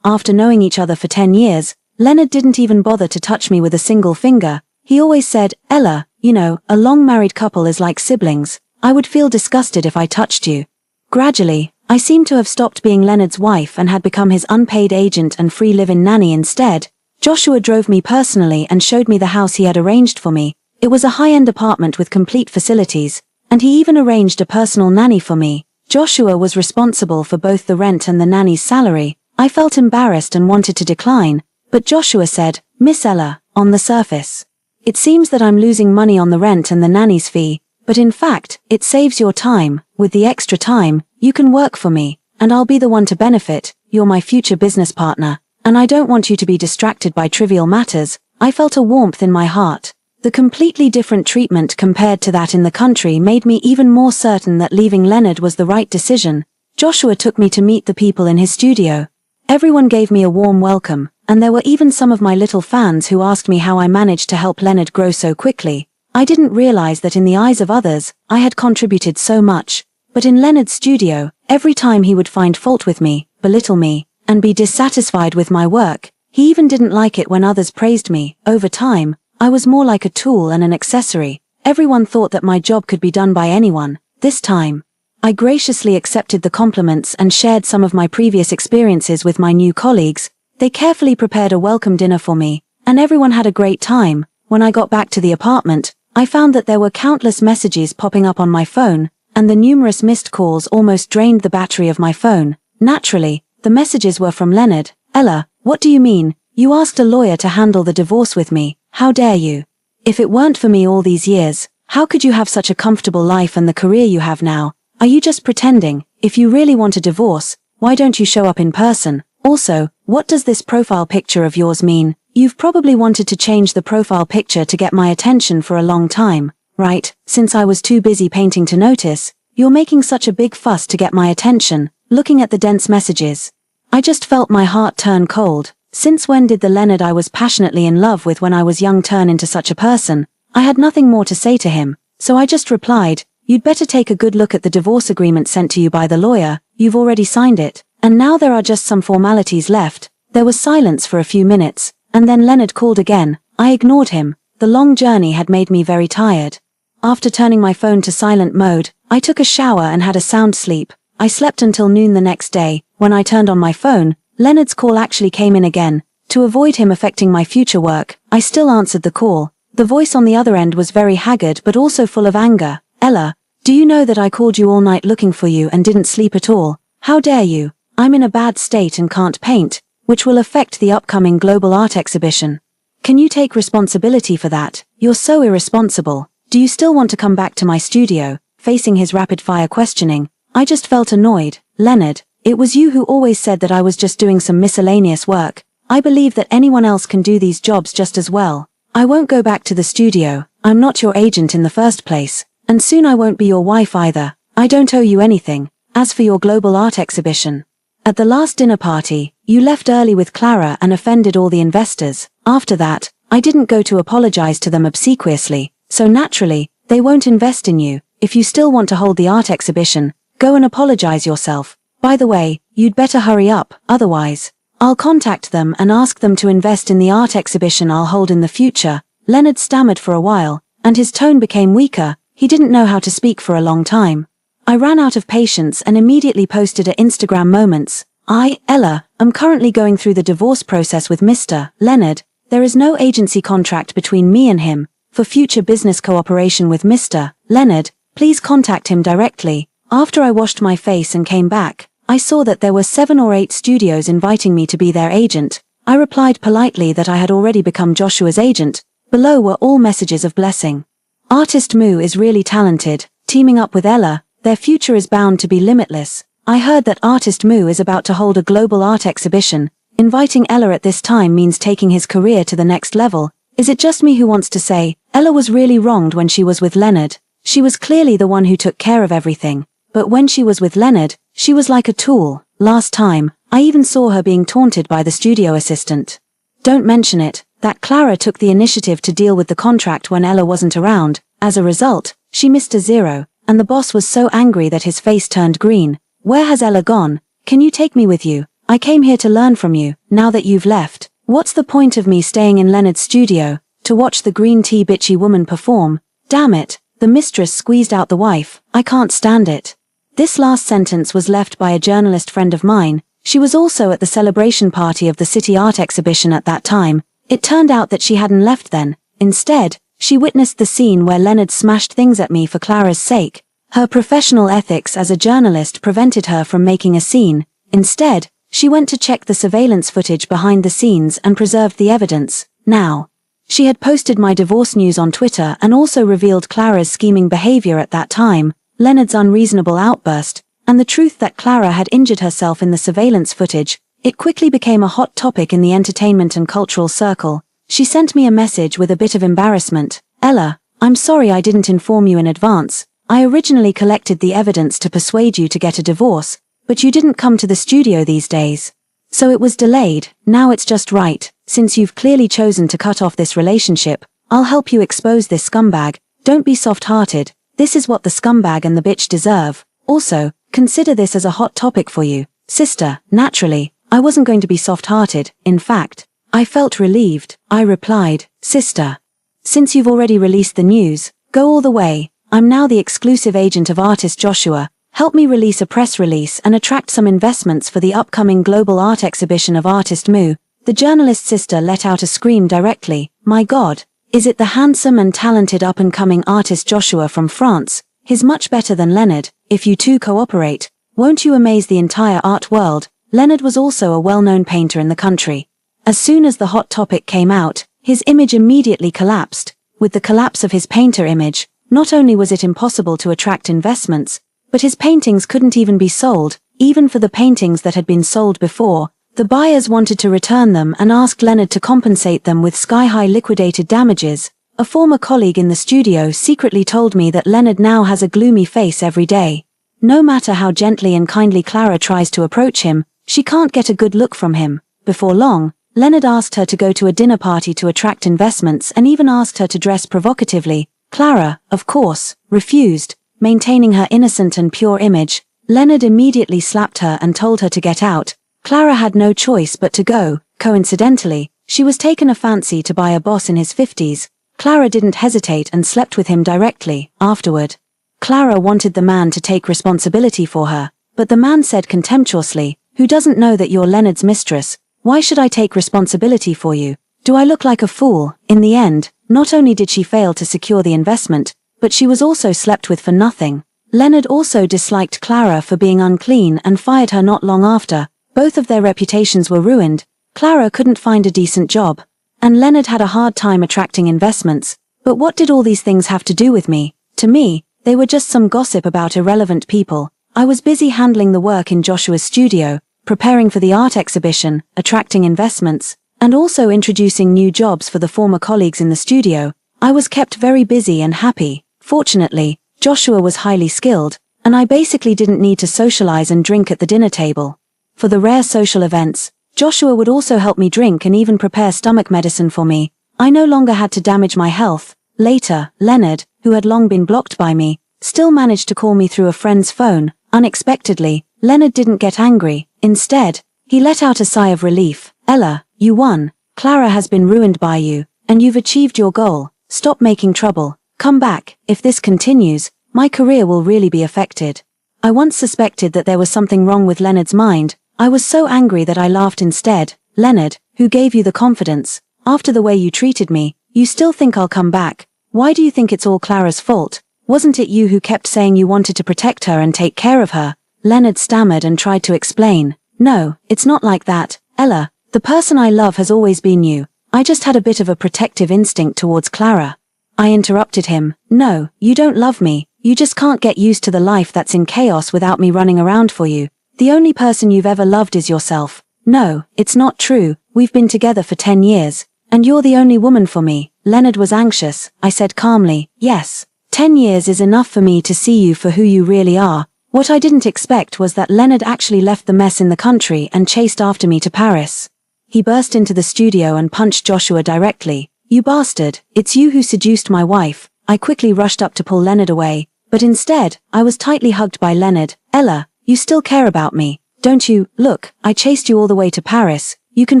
After knowing each other for 10 years, Leonard didn't even bother to touch me with a single finger. He always said, Ella, a long-married couple is like siblings. I would feel disgusted if I touched you. Gradually, I seemed to have stopped being Leonard's wife and had become his unpaid agent and free live-in nanny instead. Joshua drove me personally and showed me the house he had arranged for me. It was a high-end apartment with complete facilities, and he even arranged a personal nanny for me. Joshua was responsible for both the rent and the nanny's salary. I felt embarrassed and wanted to decline, but Joshua said, Miss Ella, on the surface, it seems that I'm losing money on the rent and the nanny's fee, but in fact, it saves your time. With the extra time, you can work for me, and I'll be the one to benefit. You're my future business partner, and I don't want you to be distracted by trivial matters. I felt a warmth in my heart. The completely different treatment compared to that in the country made me even more certain that leaving Leonard was the right decision. Joshua took me to meet the people in his studio. Everyone gave me a warm welcome, and there were even some of my little fans who asked me how I managed to help Leonard grow so quickly. I didn't realize that in the eyes of others, I had contributed so much. But in Leonard's studio, every time he would find fault with me, belittle me, and be dissatisfied with my work, he even didn't like it when others praised me. Over time, I was more like a tool and an accessory. Everyone thought that my job could be done by anyone. This time, I graciously accepted the compliments and shared some of my previous experiences with my new colleagues. They carefully prepared a welcome dinner for me, and everyone had a great time. When I got back to the apartment, I found that there were countless messages popping up on my phone, and the numerous missed calls almost drained the battery of my phone. Naturally, the messages were from Leonard. Ella, what do you mean? You asked a lawyer to handle the divorce with me. How dare you? If it weren't for me all these years, how could you have such a comfortable life and the career you have now? Are you just pretending? If you really want a divorce, why don't you show up in person? Also, what does this profile picture of yours mean? You've probably wanted to change the profile picture to get my attention for a long time, right? Since I was too busy painting to notice, you're making such a big fuss to get my attention. Looking at the dense messages, I just felt my heart turn cold. Since when did the Leonard I was passionately in love with when I was young turn into such a person? I had nothing more to say to him, so I just replied, you'd better take a good look at the divorce agreement sent to you by the lawyer. You've already signed it, and now there are just some formalities left. There was silence for a few minutes, and then Leonard called again. I ignored him. The long journey had made me very tired. After turning my phone to silent mode, I took a shower and had a sound sleep. I slept until noon the next day. When I turned on my phone, Leonard's call actually came in again. To avoid him affecting my future work, I still answered the call. The voice on the other end was very haggard but also full of anger. Ella, do you know that I called you all night looking for you and didn't sleep at all? How dare you? I'm in a bad state and can't paint, which will affect the upcoming global art exhibition. Can you take responsibility for that? You're so irresponsible. Do you still want to come back to my studio? Facing his rapid-fire questioning, I just felt annoyed. Leonard, it was you who always said that I was just doing some miscellaneous work. I believe that anyone else can do these jobs just as well. I won't go back to the studio. I'm not your agent in the first place, and soon I won't be your wife either. I don't owe you anything. As for your global art exhibition, at the last dinner party, you left early with Clara and offended all the investors. After that, I didn't go to apologize to them obsequiously, so naturally, they won't invest in you. If you still want to hold the art exhibition, go and apologize yourself. By the way, you'd better hurry up, otherwise, I'll contact them and ask them to invest in the art exhibition I'll hold in the future. Leonard stammered for a while, and his tone became weaker. He didn't know how to speak for a long time. I ran out of patience and immediately posted at Instagram moments. Ella, am currently going through the divorce process with Mr. Leonard. There is no agency contract between me and him. For future business cooperation with Mr. Leonard, please contact him directly. After I washed my face and came back, I saw that there were 7 or 8 studios inviting me to be their agent. I replied politely that I had already become Joshua's agent. Below were all messages of blessing. Artist Moo is really talented. Teaming up with Ella, their future is bound to be limitless. I heard that Artist Moo is about to hold a global art exhibition. Inviting Ella at this time means taking his career to the next level. Is it just me who wants to say, Ella was really wronged when she was with Leonard? She was clearly the one who took care of everything. But when she was with Leonard, she was like a tool. Last time, I even saw her being taunted by the studio assistant. Don't mention it, that Clara took the initiative to deal with the contract when Ella wasn't around. As a result, she missed a zero, and the boss was so angry that his face turned green. Where has Ella gone? Can you take me with you? I came here to learn from you. Now that you've left, what's the point of me staying in Leonard's studio to watch the green tea bitchy woman perform? Damn it, the mistress squeezed out the wife. I can't stand it. This last sentence was left by a journalist friend of mine. She was also at the celebration party of the City Art Exhibition at that time. It turned out that she hadn't left then. Instead, she witnessed the scene where Leonard smashed things at me for Clara's sake. Her professional ethics as a journalist prevented her from making a scene. Instead, she went to check the surveillance footage behind the scenes and preserved the evidence. Now, she had posted my divorce news on Twitter and also revealed Clara's scheming behavior at that time, Leonard's unreasonable outburst, and the truth that Clara had injured herself in the surveillance footage. It quickly became a hot topic in the entertainment and cultural circle. She sent me a message with a bit of embarrassment. Ella, I'm sorry I didn't inform you in advance. I originally collected the evidence to persuade you to get a divorce, but you didn't come to the studio these days. So it was delayed. Now it's just right. Since you've clearly chosen to cut off this relationship, I'll help you expose this scumbag. Don't be soft-hearted. This is what the scumbag and the bitch deserve. Also, consider this as a hot topic for you. Sister, naturally, I wasn't going to be soft-hearted. In fact, I felt relieved. I replied, Sister, since you've already released the news, go all the way. I'm now the exclusive agent of artist Joshua. Help me release a press release and attract some investments for the upcoming global art exhibition of artist Mu. The journalist's sister let out a scream directly. My God, is it the handsome and talented up-and-coming artist Joshua from France? He's much better than Leonard. If you two cooperate, won't you amaze the entire art world? Leonard was also a well-known painter in the country. As soon as the hot topic came out, his image immediately collapsed. With the collapse of his painter image, not only was it impossible to attract investments, but his paintings couldn't even be sold. Even for the paintings that had been sold before, the buyers wanted to return them and asked Leonard to compensate them with sky-high liquidated damages. A former colleague in the studio secretly told me that Leonard now has a gloomy face every day. No matter how gently and kindly Clara tries to approach him, she can't get a good look from him. Before long, Leonard asked her to go to a dinner party to attract investments and even asked her to dress provocatively. Clara, of course, refused. Maintaining her innocent and pure image, Leonard immediately slapped her and told her to get out. Clara had no choice but to go. Coincidentally, she was taken a fancy to by a boss in his 50s. Clara didn't hesitate and slept with him directly. Afterward, Clara wanted the man to take responsibility for her, but the man said contemptuously, "Who doesn't know that you're Leonard's mistress? Why should I take responsibility for you? Do I look like a fool?" In the end, not only did she fail to secure the investment, but she was also slept with for nothing. Leonard also disliked Clara for being unclean and fired her not long after. Both of their reputations were ruined. Clara couldn't find a decent job, and Leonard had a hard time attracting investments. But what did all these things have to do with me? To me, they were just some gossip about irrelevant people. I was busy handling the work in Joshua's studio, preparing for the art exhibition, attracting investments, and also introducing new jobs for the former colleagues in the studio. I was kept very busy and happy. Fortunately, Joshua was highly skilled, and I basically didn't need to socialize and drink at the dinner table. For the rare social events, Joshua would also help me drink and even prepare stomach medicine for me. I no longer had to damage my health. Later, Leonard, who had long been blocked by me, still managed to call me through a friend's phone. Unexpectedly, Leonard didn't get angry. Instead, he let out a sigh of relief. Ella, you won. Clara has been ruined by you, and you've achieved your goal. Stop making trouble. Come back. If this continues, my career will really be affected. I once suspected that there was something wrong with Leonard's mind. I was so angry that I laughed instead. Leonard, who gave you the confidence? After the way you treated me, you still think I'll come back? Why do you think it's all Clara's fault? Wasn't it you who kept saying you wanted to protect her and take care of her? Leonard stammered and tried to explain. No, it's not like that. Ella, the person I love has always been you. I just had a bit of a protective instinct towards Clara. I interrupted him. No, you don't love me. You just can't get used to the life that's in chaos without me running around for you. The only person you've ever loved is yourself. No, it's not true, we've been together for 10 years. And you're the only woman for me. Leonard was anxious. I said calmly, yes. 10 years is enough for me to see you for who you really are. What I didn't expect was that Leonard actually left the mess in the country and chased after me to Paris. He burst into the studio and punched Joshua directly. You bastard, it's you who seduced my wife. I quickly rushed up to pull Leonard away, but instead, I was tightly hugged by Leonard. Ella, you still care about me, don't you? Look, I chased you all the way to Paris. You can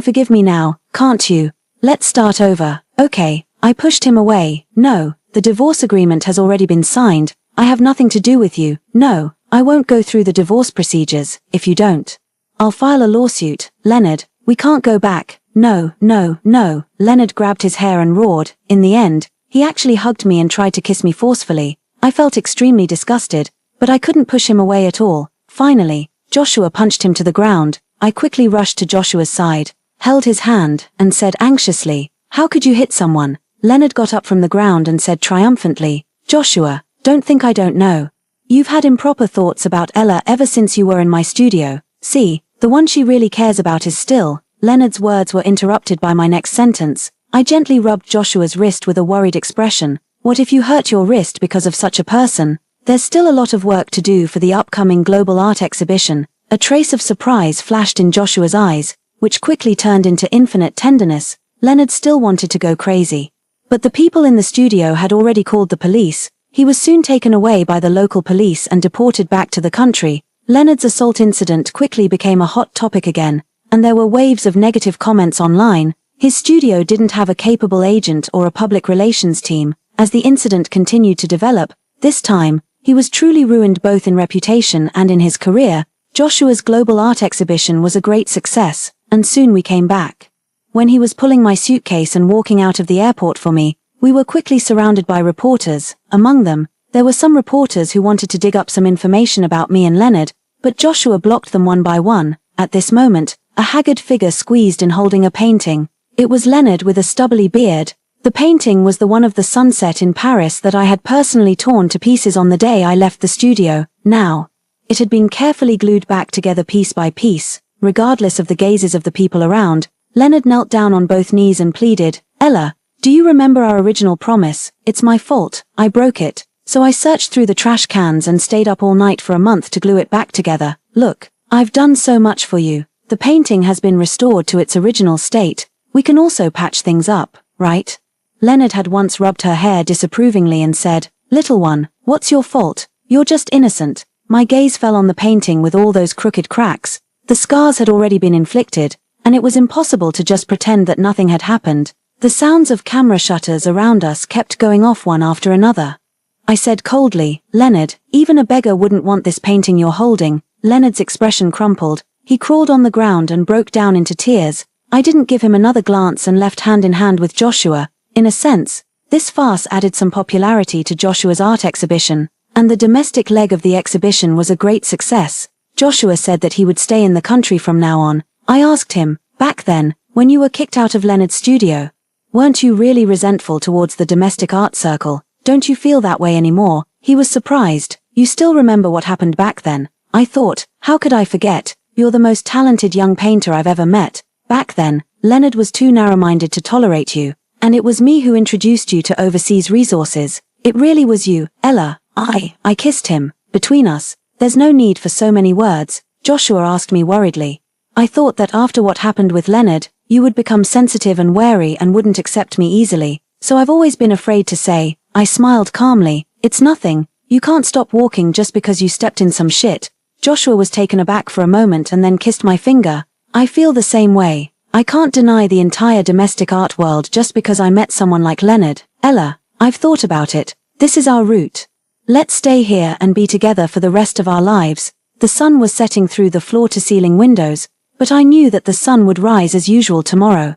forgive me now, can't you? Let's start over. Okay. I pushed him away. No, the divorce agreement has already been signed. I have nothing to do with you. No, I won't go through the divorce procedures, if you don't. I'll file a lawsuit. Leonard, we can't go back. No, no, no. Leonard grabbed his hair and roared. In the end, he actually hugged me and tried to kiss me forcefully. I felt extremely disgusted, but I couldn't push him away at all. Finally, Joshua punched him to the ground. I quickly rushed to Joshua's side, held his hand, and said anxiously, "How could you hit someone?" Leonard got up from the ground and said triumphantly, "Joshua, don't think I don't know. You've had improper thoughts about Ella ever since you were in my studio. See, the one she really cares about is still." Leonard's words were interrupted by my next sentence. I gently rubbed Joshua's wrist with a worried expression. What if you hurt your wrist because of such a person? There's still a lot of work to do for the upcoming global art exhibition. A trace of surprise flashed in Joshua's eyes, which quickly turned into infinite tenderness. Leonard still wanted to go crazy. But the people in the studio had already called the police. He was soon taken away by the local police and deported back to the country. Leonard's assault incident quickly became a hot topic again, and there were waves of negative comments online. His studio didn't have a capable agent or a public relations team. As the incident continued to develop, this time, he was truly ruined both in reputation and in his career. Joshua's global art exhibition was a great success, and soon we came back. When he was pulling my suitcase and walking out of the airport for me, we were quickly surrounded by reporters. Among them, there were some reporters who wanted to dig up some information about me and Leonard, but Joshua blocked them one by one. At this moment, a haggard figure squeezed in holding a painting. It was Leonard with a stubbly beard. The painting was the one of the sunset in Paris that I had personally torn to pieces on the day I left the studio. Now, it had been carefully glued back together piece by piece. Regardless of the gazes of the people around, Leonard knelt down on both knees and pleaded, "Ella, do you remember our original promise? It's my fault, I broke it. So I searched through the trash cans and stayed up all night for a month to glue it back together. Look, I've done so much for you. The painting has been restored to its original state. We can also patch things up, right?" Leonard had once rubbed her hair disapprovingly and said, "Little one, what's your fault? You're just innocent." My gaze fell on the painting with all those crooked cracks. The scars had already been inflicted, and it was impossible to just pretend that nothing had happened. The sounds of camera shutters around us kept going off one after another. I said coldly, "Leonard, even a beggar wouldn't want this painting you're holding." Leonard's expression crumpled. He crawled on the ground and broke down into tears. I didn't give him another glance and left hand in hand with Joshua. In a sense, this farce added some popularity to Joshua's art exhibition, and the domestic leg of the exhibition was a great success. Joshua said that he would stay in the country from now on. I asked him, "Back then, when you were kicked out of Leonard's studio, weren't you really resentful towards the domestic art circle? Don't you feel that way anymore?" He was surprised. "You still remember what happened back then?" I thought, how could I forget? You're the most talented young painter I've ever met. Back then, Leonard was too narrow-minded to tolerate you. And it was me who introduced you to overseas resources. It really was you, Ella. I kissed him. Between us, there's no need for so many words. Joshua asked me worriedly. I thought that after what happened with Leonard, you would become sensitive and wary and wouldn't accept me easily. So I've always been afraid to say. I smiled calmly. It's nothing. You can't stop walking just because you stepped in some shit. Joshua was taken aback for a moment and then kissed my finger. I feel the same way. I can't deny the entire domestic art world just because I met someone like Leonard. Ella, I've thought about it. This is our route. Let's stay here and be together for the rest of our lives. The sun was setting through the floor-to-ceiling windows, but I knew that the sun would rise as usual tomorrow.